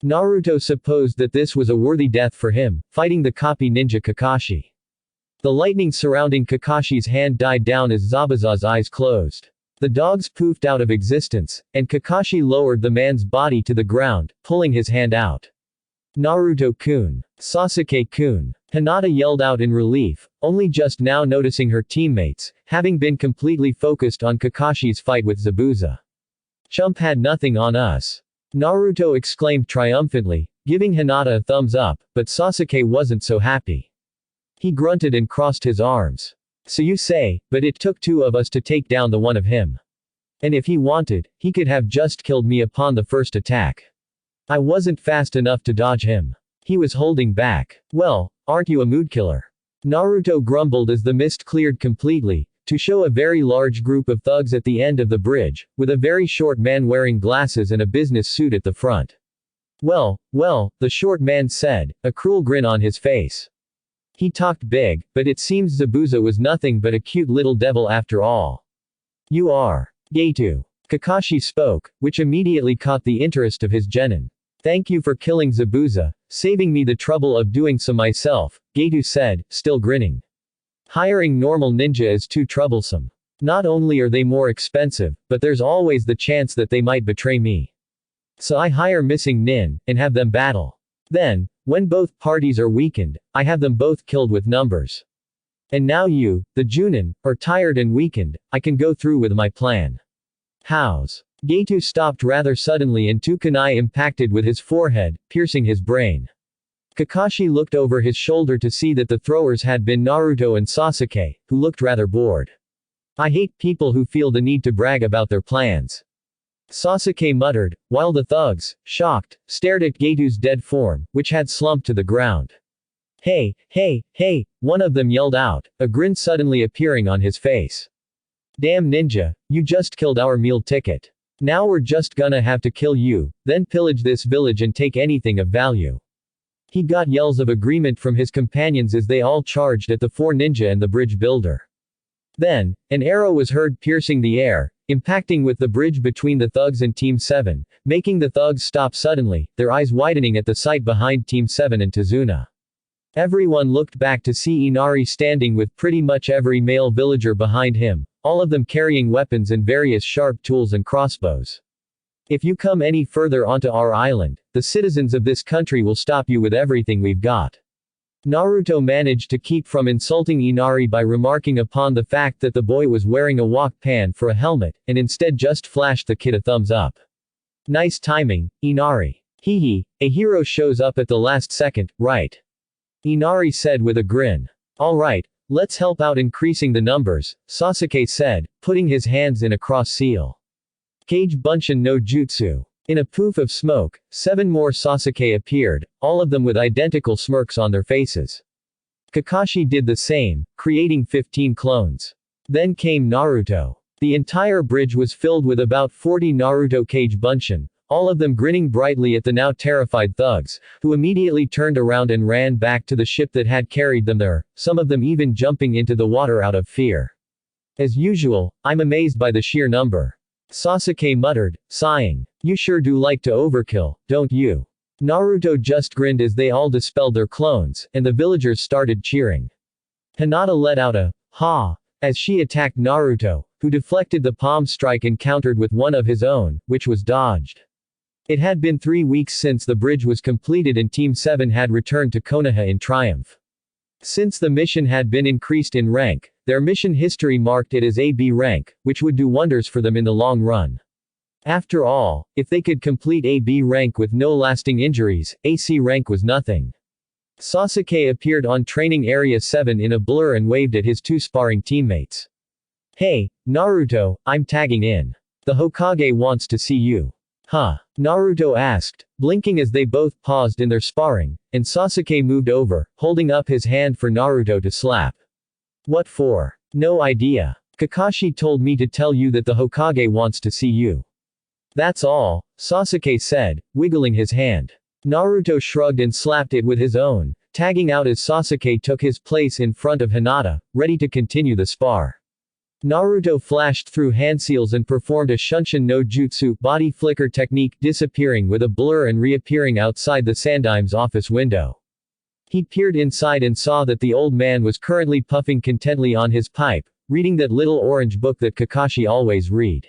Naruto supposed that this was a worthy death for him, fighting the copy ninja Kakashi. The lightning surrounding Kakashi's hand died down as Zabuza's eyes closed. The dogs poofed out of existence, and Kakashi lowered the man's body to the ground, pulling his hand out. Naruto-kun. Sasuke-kun. Hinata yelled out in relief, only just now noticing her teammates, having been completely focused on Kakashi's fight with Zabuza. Chump had nothing on us. Naruto exclaimed triumphantly, giving Hinata a thumbs up, but Sasuke wasn't so happy. He grunted and crossed his arms. So you say, but it took 2 of us to take down the one of him. And if he wanted, he could have just killed me upon the first attack. I wasn't fast enough to dodge him. He was holding back. Well, aren't you a mood killer? Naruto grumbled as the mist cleared completely, to show a very large group of thugs at the end of the bridge, with a very short man wearing glasses and a business suit at the front. Well, the short man said, a cruel grin on his face. He talked big, but it seems Zabuza was nothing but a cute little devil after all. You are. Getu. Kakashi spoke, which immediately caught the interest of his genin. Thank you for killing Zabuza, saving me the trouble of doing so myself, Getu said, still grinning. Hiring normal ninja is too troublesome. Not only are they more expensive, but there's always the chance that they might betray me. So I hire missing nin, and have them battle. Then, when both parties are weakened, I have them both killed with numbers. And now you, the Junin, are tired and weakened, I can go through with my plan. How's? Getu stopped rather suddenly and two kunai impacted with his forehead, piercing his brain. Kakashi looked over his shoulder to see that the throwers had been Naruto and Sasuke, who looked rather bored. I hate people who feel the need to brag about their plans. Sasuke muttered, while the thugs, shocked, stared at Getu's dead form, which had slumped to the ground. Hey, hey, hey, one of them yelled out, a grin suddenly appearing on his face. Damn ninja, you just killed our meal ticket. Now we're just gonna have to kill you, then pillage this village and take anything of value. He got yells of agreement from his companions as they all charged at the four ninja and the bridge builder. Then, an arrow was heard piercing the air, impacting with the bridge between the thugs and Team 7, making the thugs stop suddenly, their eyes widening at the sight behind Team 7 and Tazuna. Everyone looked back to see Inari standing with pretty much every male villager behind him, all of them carrying weapons and various sharp tools and crossbows. If you come any further onto our island, the citizens of this country will stop you with everything we've got. Naruto managed to keep from insulting Inari by remarking upon the fact that the boy was wearing a walk pan for a helmet, and instead just flashed the kid a thumbs up. Nice timing, Inari. Hehe, a hero shows up at the last second, right? Inari said with a grin. Alright, let's help out increasing the numbers, Sasuke said, putting his hands in a cross seal. Kage Bunshin no Jutsu. In a poof of smoke, 7 more Sasuke appeared, all of them with identical smirks on their faces. Kakashi did the same, creating 15 clones. Then came Naruto. The entire bridge was filled with about 40 Naruto Kage Bunshin, all of them grinning brightly at the now terrified thugs, who immediately turned around and ran back to the ship that had carried them there, some of them even jumping into the water out of fear. As usual, I'm amazed by the sheer number. Sasuke muttered, sighing. You sure do like to overkill, don't you? Naruto just grinned as they all dispelled their clones, and the villagers started cheering. Hinata let out a ha as she attacked Naruto, who deflected the palm strike and countered with one of his own, which was dodged. It had been 3 weeks since the bridge was completed and Team 7 had returned to Konoha in triumph. Since the mission had been increased in rank, their mission history marked it as AB rank, which would do wonders for them in the long run. After all, if they could complete AB rank with no lasting injuries, AC rank was nothing. Sasuke appeared on Training Area 7 in a blur and waved at his 2 sparring teammates. Hey, Naruto, I'm tagging in. The Hokage wants to see you. Huh? Naruto asked, blinking as they both paused in their sparring, and Sasuke moved over, holding up his hand for Naruto to slap. What for? No idea. Kakashi told me to tell you that the Hokage wants to see you. That's all, Sasuke said, wiggling his hand. Naruto shrugged and slapped it with his own, tagging out as Sasuke took his place in front of Hinata, ready to continue the spar. Naruto flashed through handseals and performed a Shunshin no Jutsu body flicker technique, disappearing with a blur and reappearing outside the Sandaim's office window. He peered inside and saw that the old man was currently puffing contentedly on his pipe, reading that little orange book that Kakashi always read.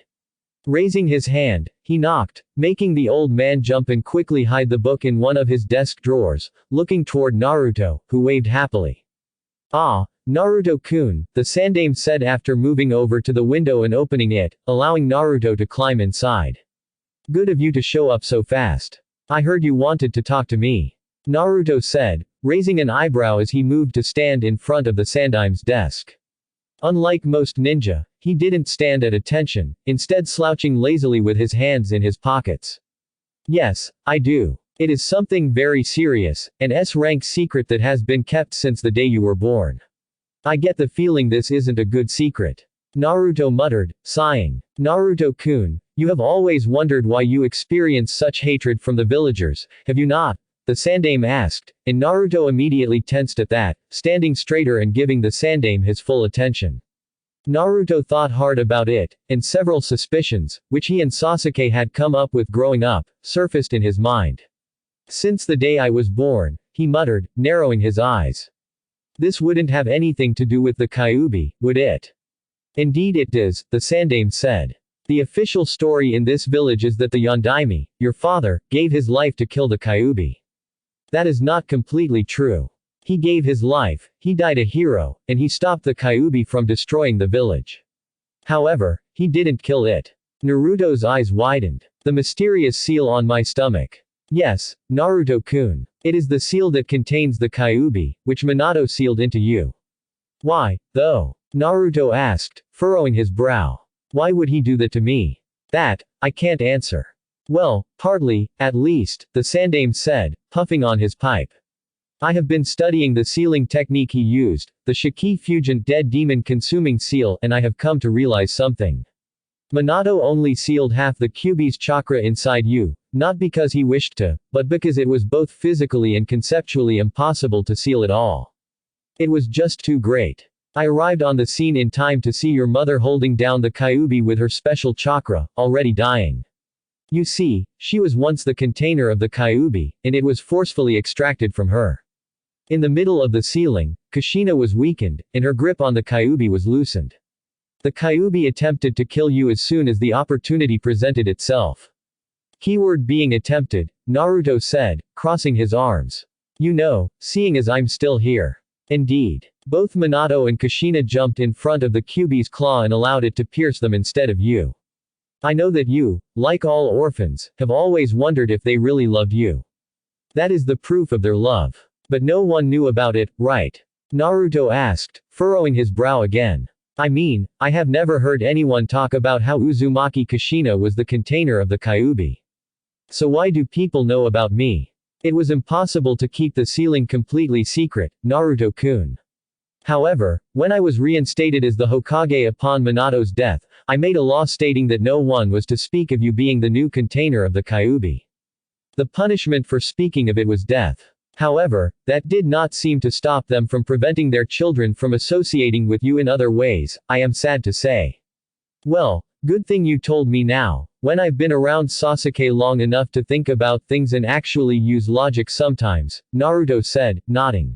Raising his hand, he knocked, making the old man jump and quickly hide the book in one of his desk drawers, looking toward Naruto, who waved happily. Ah, Naruto-kun, the Sandaime said after moving over to the window and opening it, allowing Naruto to climb inside. Good of you to show up so fast. I heard you wanted to talk to me. Naruto said, raising an eyebrow as he moved to stand in front of the Sandaime's desk. Unlike most ninja, he didn't stand at attention, instead slouching lazily with his hands in his pockets. Yes, I do. It is something very serious, an S-rank secret that has been kept since the day you were born. I get the feeling this isn't a good secret. Naruto muttered, sighing. Naruto-kun, you have always wondered why you experience such hatred from the villagers, have you not? The Sandaime asked, and Naruto immediately tensed at that, standing straighter and giving the Sandaime his full attention. Naruto thought hard about it, and several suspicions, which he and Sasuke had come up with growing up, surfaced in his mind. Since the day I was born, he muttered, narrowing his eyes. This wouldn't have anything to do with the Kyuubi, would it? Indeed it does, the Sandaime said. The official story in this village is that the Yondaime, your father, gave his life to kill the Kyuubi. That is not completely true. He gave his life, he died a hero, and he stopped the Kyuubi from destroying the village. However, he didn't kill it. Naruto's eyes widened. The mysterious seal on my stomach. Yes, Naruto-kun. It is the seal that contains the Kyuubi, which Minato sealed into you. Why, though? Naruto asked, furrowing his brow. Why would he do that to me? That, I can't answer. Well, partly, at least, the Sandaime said, puffing on his pipe. I have been studying the sealing technique he used, the Shiki Fugent Dead Demon Consuming Seal, and I have come to realize something. Minato only sealed half the Kyuubi's chakra inside you, not because he wished to, but because it was both physically and conceptually impossible to seal it all. It was just too great. I arrived on the scene in time to see your mother holding down the Kyuubi with her special chakra, already dying. You see, she was once the container of the Kyuubi, and it was forcefully extracted from her. In the middle of the sealing, Kushina was weakened, and her grip on the Kyuubi was loosened. The Kyuubi attempted to kill you as soon as the opportunity presented itself. Keyword being attempted, Naruto said, crossing his arms. You know, seeing as I'm still here. Indeed. Both Minato and Kushina jumped in front of the Kyuubi's claw and allowed it to pierce them instead of you. I know that you, like all orphans, have always wondered if they really loved you. That is the proof of their love. But no one knew about it, right? Naruto asked, furrowing his brow again. I mean, I have never heard anyone talk about how Uzumaki Kushina was the container of the Kyuubi. So why do people know about me? It was impossible to keep the sealing completely secret, Naruto-kun. However, when I was reinstated as the Hokage upon Minato's death, I made a law stating that no one was to speak of you being the new container of the Kyuubi. The punishment for speaking of it was death. However, that did not seem to stop them from preventing their children from associating with you in other ways, I am sad to say. Well, good thing you told me now, when I've been around Sasuke long enough to think about things and actually use logic sometimes, Naruto said, nodding.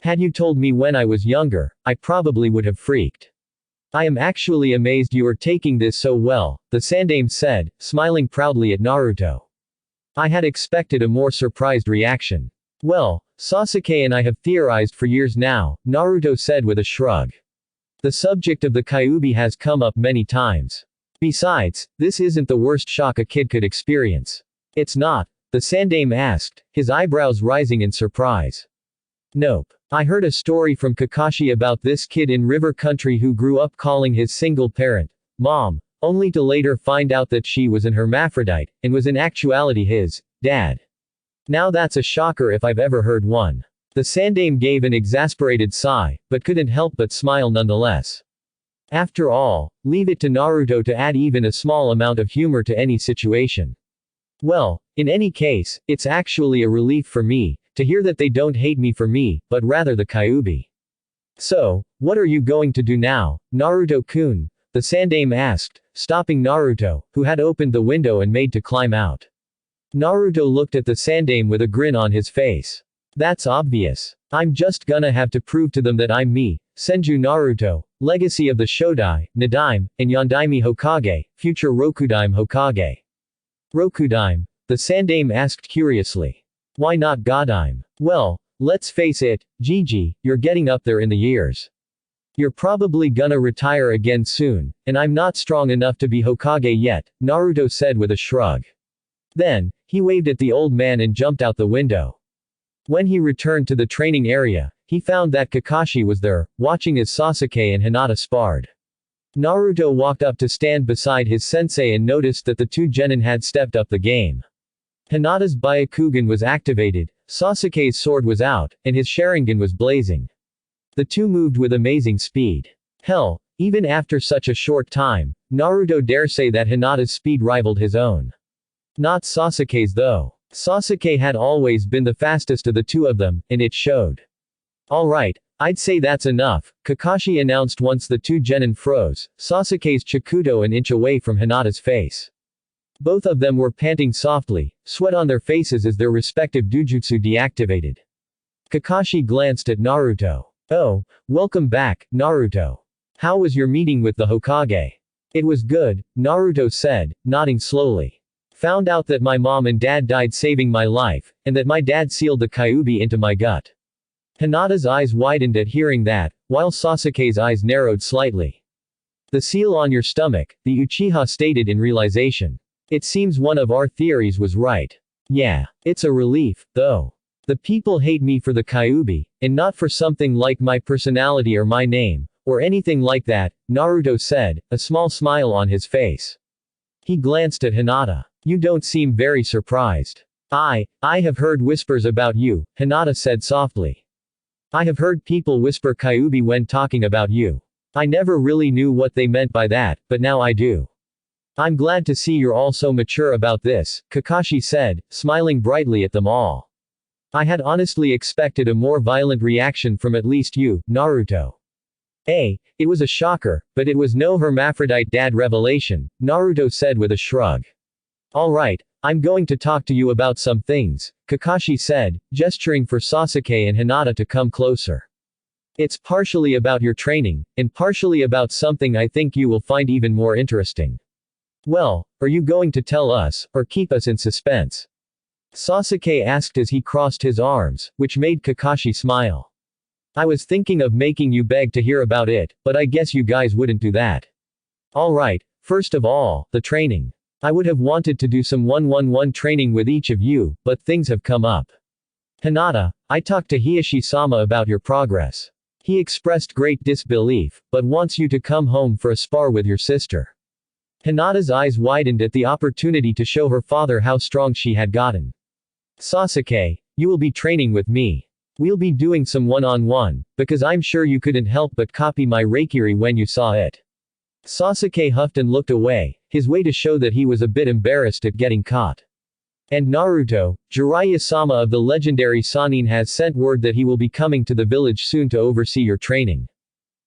Had you told me when I was younger, I probably would have freaked. I am actually amazed you are taking this so well, the Sandaime said, smiling proudly at Naruto. I had expected a more surprised reaction. Well, Sasuke and I have theorized for years now, Naruto said with a shrug. The subject of the Kyuubi has come up many times. Besides, this isn't the worst shock a kid could experience. It's not, the Sandaime asked, his eyebrows rising in surprise. Nope. I heard a story from Kakashi about this kid in River Country who grew up calling his single parent, Mom, only to later find out that she was an hermaphrodite, and was in actuality his dad. Now that's a shocker if I've ever heard one. The Sandaime gave an exasperated sigh, but couldn't help but smile nonetheless. After all, leave it to Naruto to add even a small amount of humor to any situation. Well, in any case, it's actually a relief for me, to hear that they don't hate me for me, but rather the Kyuubi. So, what are you going to do now, Naruto-kun? The Sandaime asked, stopping Naruto, who had opened the window and made to climb out. Naruto looked at the Sandaime with a grin on his face. That's obvious. I'm just gonna have to prove to them that I'm me, Senju Naruto, legacy of the Shodai, Nadaime, and Yondaime Hokage, future Rokudaime Hokage. Rokudaime? The Sandaime asked curiously. Why not Godaime? Well, let's face it, Gigi, you're getting up there in the years. You're probably gonna retire again soon, and I'm not strong enough to be Hokage yet, Naruto said with a shrug. Then, he waved at the old man and jumped out the window. When he returned to the training area, he found that Kakashi was there, watching as Sasuke and Hinata sparred. Naruto walked up to stand beside his sensei and noticed that the two genin had stepped up the game. Hinata's Byakugan was activated, Sasuke's sword was out, and his Sharingan was blazing. The two moved with amazing speed. Hell, even after such a short time, Naruto dare say that Hinata's speed rivaled his own. Not Sasuke's though. Sasuke had always been the fastest of the two of them, and it showed. Alright, I'd say that's enough, Kakashi announced once the two genin froze, Sasuke's Chikuto an inch away from Hinata's face. Both of them were panting softly, sweat on their faces as their respective dujutsu deactivated. Kakashi glanced at Naruto. Oh, welcome back, Naruto. How was your meeting with the Hokage? It was good, Naruto said, nodding slowly. Found out that my mom and dad died saving my life, and that my dad sealed the Kyuubi into my gut. Hinata's eyes widened at hearing that, while Sasuke's eyes narrowed slightly. The seal on your stomach, the Uchiha stated in realization. It seems one of our theories was right. Yeah. It's a relief, though. The people hate me for the Kyuubi, and not for something like my personality or my name, Or anything like that, Naruto said, a small smile on his face. He glanced at Hinata. You don't seem very surprised. I have heard whispers about you, Hinata said softly. I have heard people whisper Kyuubi when talking about you. I never really knew what they meant by that, but now I do. I'm glad to see you're all so mature about this, Kakashi said, smiling brightly at them all. I had honestly expected a more violent reaction from at least you, Naruto. It was a shocker, but it was no hermaphrodite dad revelation, Naruto said with a shrug. Alright, I'm going to talk to you about some things, Kakashi said, gesturing for Sasuke and Hinata to come closer. It's partially about your training, and partially about something I think you will find even more interesting. Well, are you going to tell us, or keep us in suspense? Sasuke asked as he crossed his arms, which made Kakashi smile. I was thinking of making you beg to hear about it, but I guess you guys wouldn't do that. Alright, first of all, the training. I would have wanted to do some 1-1-1 training with each of you, but things have come up. Hinata, I talked to Hiyashi-sama about your progress. He expressed great disbelief, but wants you to come home for a spar with your sister. Hinata's eyes widened at the opportunity to show her father how strong she had gotten. Sasuke, you will be training with me. We'll be doing some one-on-one, because I'm sure you couldn't help but copy my Reikiri when you saw it. Sasuke huffed and looked away, his way to show that he was a bit embarrassed at getting caught. And Naruto, Jiraiya-sama of the legendary Sannin has sent word that he will be coming to the village soon to oversee your training.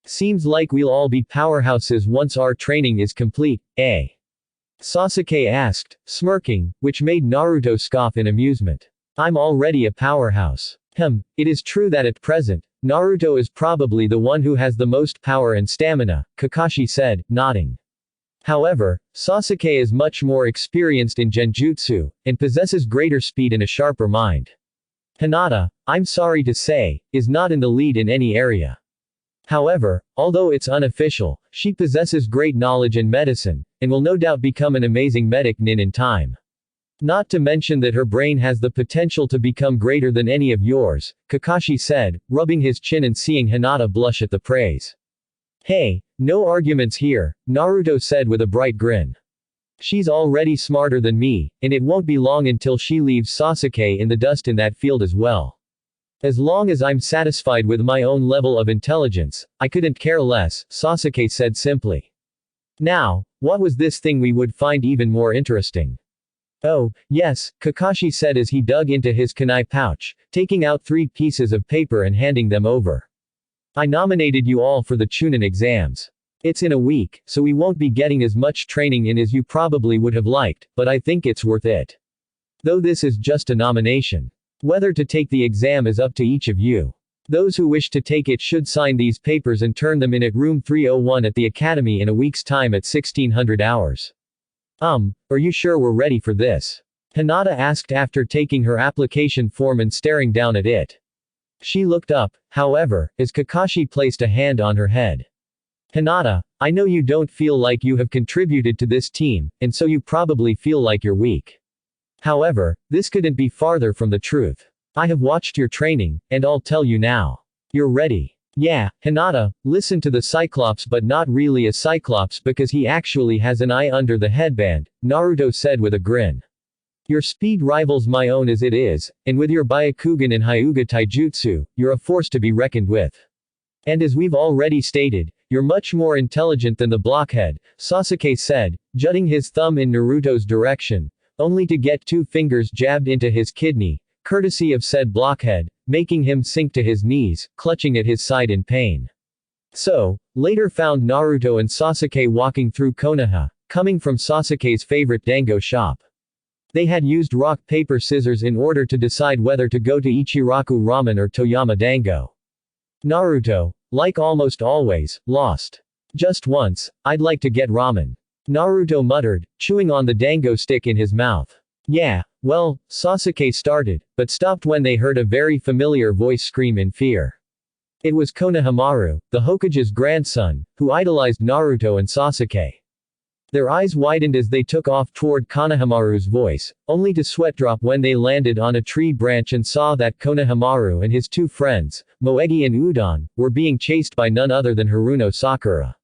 Seems like we'll all be powerhouses once our training is complete, eh? Sasuke asked, smirking, which made Naruto scoff in amusement. I'm already a powerhouse. It is true that at present, Naruto is probably the one who has the most power and stamina, Kakashi said, nodding. However, Sasuke is much more experienced in genjutsu, and possesses greater speed and a sharper mind. Hinata, I'm sorry to say, is not in the lead in any area. However, although it's unofficial, she possesses great knowledge in medicine, and will no doubt become an amazing medic nin in time. Not to mention that her brain has the potential to become greater than any of yours, Kakashi said, rubbing his chin and seeing Hinata blush at the praise. Hey, no arguments here, Naruto said with a bright grin. She's already smarter than me, and it won't be long until she leaves Sasuke in the dust in that field as well. As long as I'm satisfied with my own level of intelligence, I couldn't care less, Sasuke said simply. Now, what was this thing we would find even more interesting? Oh, yes, Kakashi said as he dug into his kunai pouch, taking out 3 pieces of paper and handing them over. I nominated you all for the Chunin exams. It's in a week, so we won't be getting as much training in as you probably would have liked, but I think it's worth it. Though this is just a nomination. Whether to take the exam is up to each of you. Those who wish to take it should sign these papers and turn them in at room 301 at the academy in a week's time at 1600 hours. Are you sure we're ready for this? Hinata asked after taking her application form and staring down at it. She looked up, however, as Kakashi placed a hand on her head. Hinata, I know you don't feel like you have contributed to this team, and so you probably feel like you're weak. However, this couldn't be farther from the truth. I have watched your training, and I'll tell you now. You're ready. Yeah, Hinata, listen to the Cyclops but not really a Cyclops because he actually has an eye under the headband, Naruto said with a grin. Your speed rivals my own as it is, and with your Byakugan and Hyuga Taijutsu, you're a force to be reckoned with. And as we've already stated, you're much more intelligent than the blockhead, Sasuke said, jutting his thumb in Naruto's direction, only to get 2 fingers jabbed into his kidney, courtesy of said blockhead, making him sink to his knees, clutching at his side in pain. So, later found Naruto and Sasuke walking through Konoha, coming from Sasuke's favorite dango shop. They had used rock paper scissors in order to decide whether to go to Ichiraku Ramen or Toyama Dango. Naruto, like almost always, lost. Just once, I'd like to get ramen. Naruto muttered, chewing on the dango stick in his mouth. Yeah, well, Sasuke started, but stopped when they heard a very familiar voice scream in fear. It was Konohamaru, the Hokage's grandson, who idolized Naruto and Sasuke. Their eyes widened as they took off toward Konohamaru's voice, only to sweat drop when they landed on a tree branch and saw that Konohamaru and his two friends, Moegi and Udon, were being chased by none other than Haruno Sakura.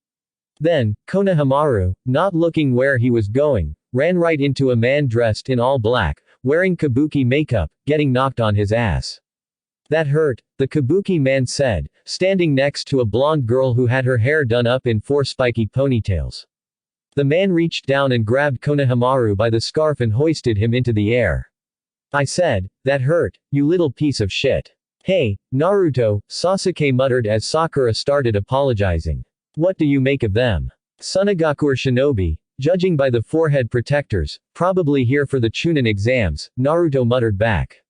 Then, Konohamaru, not looking where he was going, ran right into a man dressed in all black, wearing kabuki makeup, getting knocked on his ass. That hurt, the kabuki man said, standing next to a blonde girl who had her hair done up in 4 spiky ponytails. The man reached down and grabbed Konohamaru by the scarf and hoisted him into the air. I said, that hurt, you little piece of shit. Hey, Naruto, Sasuke muttered as Sakura started apologizing. What do you make of them? Sunagaku shinobi, judging by the forehead protectors, probably here for the Chunin exams, Naruto muttered back.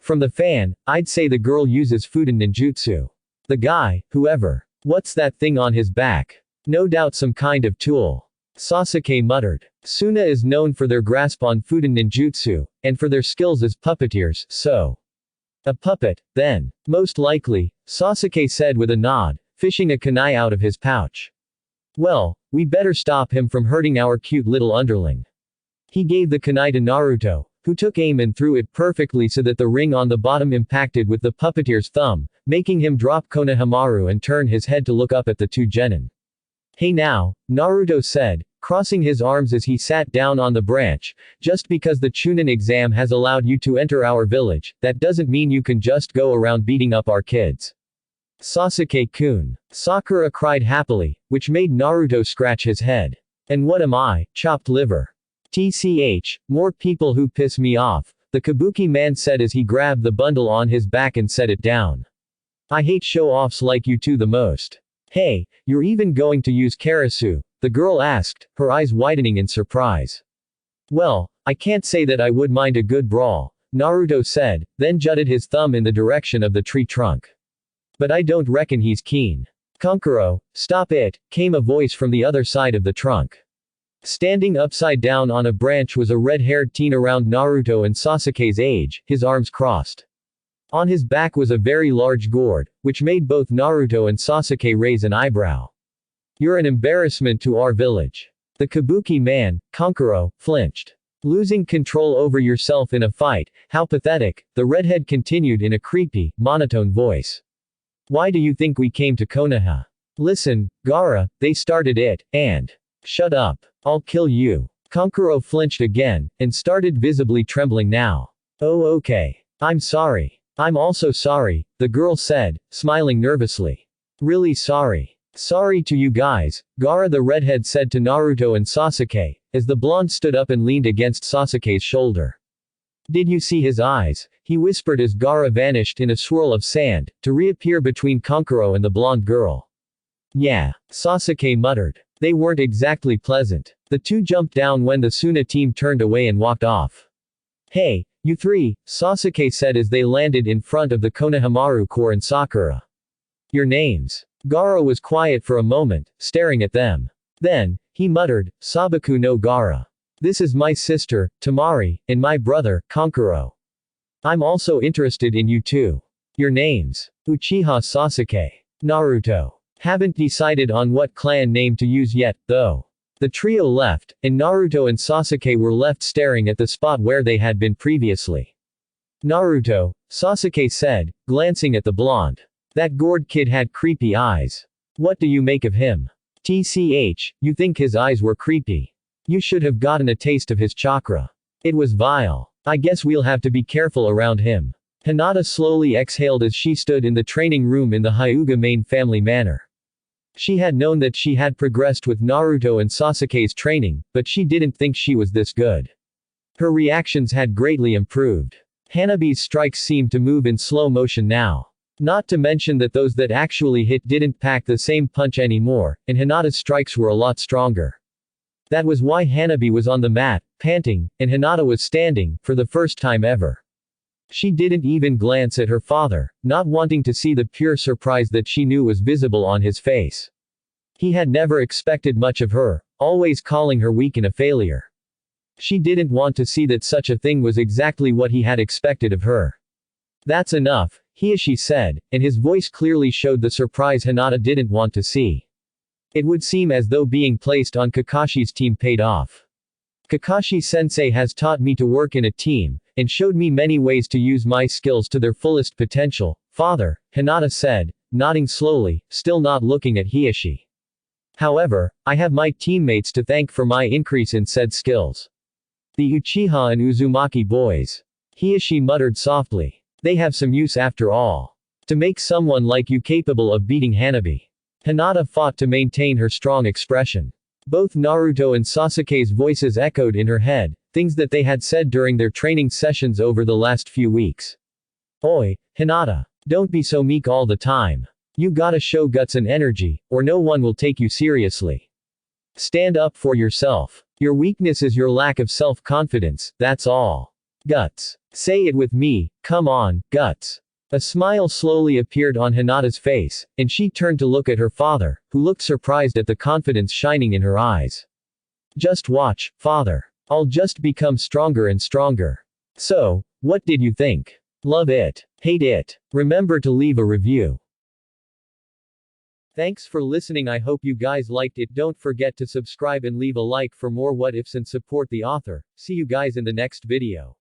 From the fan, I'd say the girl uses Fuden ninjutsu. The guy, whoever. What's that thing on his back? No doubt some kind of tool. Sasuke muttered. Suna is known for their grasp on Fuden ninjutsu, and for their skills as puppeteers, so. A puppet, then. Most likely, Sasuke said with a nod, fishing a kunai out of his pouch. Well, we better stop him from hurting our cute little underling. He gave the kunai to Naruto, who took aim and threw it perfectly so that the ring on the bottom impacted with the puppeteer's thumb, making him drop Konohamaru and turn his head to look up at the two genin. Hey now, Naruto said, crossing his arms as he sat down on the branch, just because the Chunin exam has allowed you to enter our village, that doesn't mean you can just go around beating up our kids. Sasuke-kun. Sakura cried happily, which made Naruto scratch his head. And what am I, chopped liver? TCH, more people who piss me off, the kabuki man said as he grabbed the bundle on his back and set it down. I hate show-offs like you two the most. Hey, you're even going to use karasu? The girl asked, her eyes widening in surprise. Well, I can't say that I would mind a good brawl, Naruto said, then jutted his thumb in the direction of the tree trunk. But I don't reckon he's keen. Kankuro, stop it, came a voice from the other side of the trunk. Standing upside down on a branch was a red-haired teen around Naruto and Sasuke's age, his arms crossed. On his back was a very large gourd, which made both Naruto and Sasuke raise an eyebrow. You're an embarrassment to our village. The kabuki man, Kankuro, flinched. Losing control over yourself in a fight, how pathetic, the redhead continued in a creepy, monotone voice. Why do you think we came to Konoha? Listen, Gaara, they started it, and. Shut up. I'll kill you. Kankuro flinched again, and started visibly trembling now. Oh okay. I'm sorry. I'm also sorry, the girl said, smiling nervously. Really sorry. Sorry to you guys, Gaara the redhead said to Naruto and Sasuke, as the blonde stood up and leaned against Sasuke's shoulder. Did you see his eyes? He whispered as Gaara vanished in a swirl of sand, to reappear between Kankuro and the blonde girl. Yeah, Sasuke muttered. They weren't exactly pleasant. The two jumped down when the Suna team turned away and walked off. Hey, you three, Sasuke said as they landed in front of the Konohamaru core and Sakura. Your names. Gaara was quiet for a moment, staring at them. Then, he muttered, Sabaku no Gaara. This is my sister, Temari, and my brother, Kankuro. I'm also interested in you too. Your names. Uchiha Sasuke. Naruto. Haven't decided on what clan name to use yet, though. The trio left, and Naruto and Sasuke were left staring at the spot where they had been previously. Naruto, Sasuke said, glancing at the blonde. That gourd kid had creepy eyes. What do you make of him? TCH, you think his eyes were creepy? You should have gotten a taste of his chakra. It was vile. I guess we'll have to be careful around him. Hinata slowly exhaled as she stood in the training room in the Hyuga main family manor. She had known that she had progressed with Naruto and Sasuke's training, but she didn't think she was this good. Her reactions had greatly improved. Hanabi's strikes seemed to move in slow motion now. Not to mention that those that actually hit didn't pack the same punch anymore, and Hinata's strikes were a lot stronger. That was why Hanabi was on the mat, panting, and Hinata was standing, for the first time ever. She didn't even glance at her father, not wanting to see the pure surprise that she knew was visible on his face. He had never expected much of her, always calling her weak and a failure. She didn't want to see that such a thing was exactly what he had expected of her. That's enough, Hiashi said, and his voice clearly showed the surprise Hinata didn't want to see. It would seem as though being placed on Kakashi's team paid off. Kakashi-sensei has taught me to work in a team, and showed me many ways to use my skills to their fullest potential, father, Hinata said, nodding slowly, still not looking at Hiashi. However, I have my teammates to thank for my increase in said skills. The Uchiha and Uzumaki boys. Hiashi muttered softly. They have some use after all. To make someone like you capable of beating Hanabi. Hinata fought to maintain her strong expression. Both Naruto and Sasuke's voices echoed in her head, things that they had said during their training sessions over the last few weeks. Oi, Hinata. Don't be so meek all the time. You gotta show guts and energy, or no one will take you seriously. Stand up for yourself. Your weakness is your lack of self-confidence, that's all. Guts. Say it with me, come on, guts. A smile slowly appeared on Hinata's face, and she turned to look at her father, who looked surprised at the confidence shining in her eyes. Just watch, father. I'll just become stronger and stronger. So, what did you think? Love it? Hate it? Remember to leave a review. Thanks for listening. I hope you guys liked it. Don't forget to subscribe and leave a like for more what ifs and support the author. See you guys in the next video.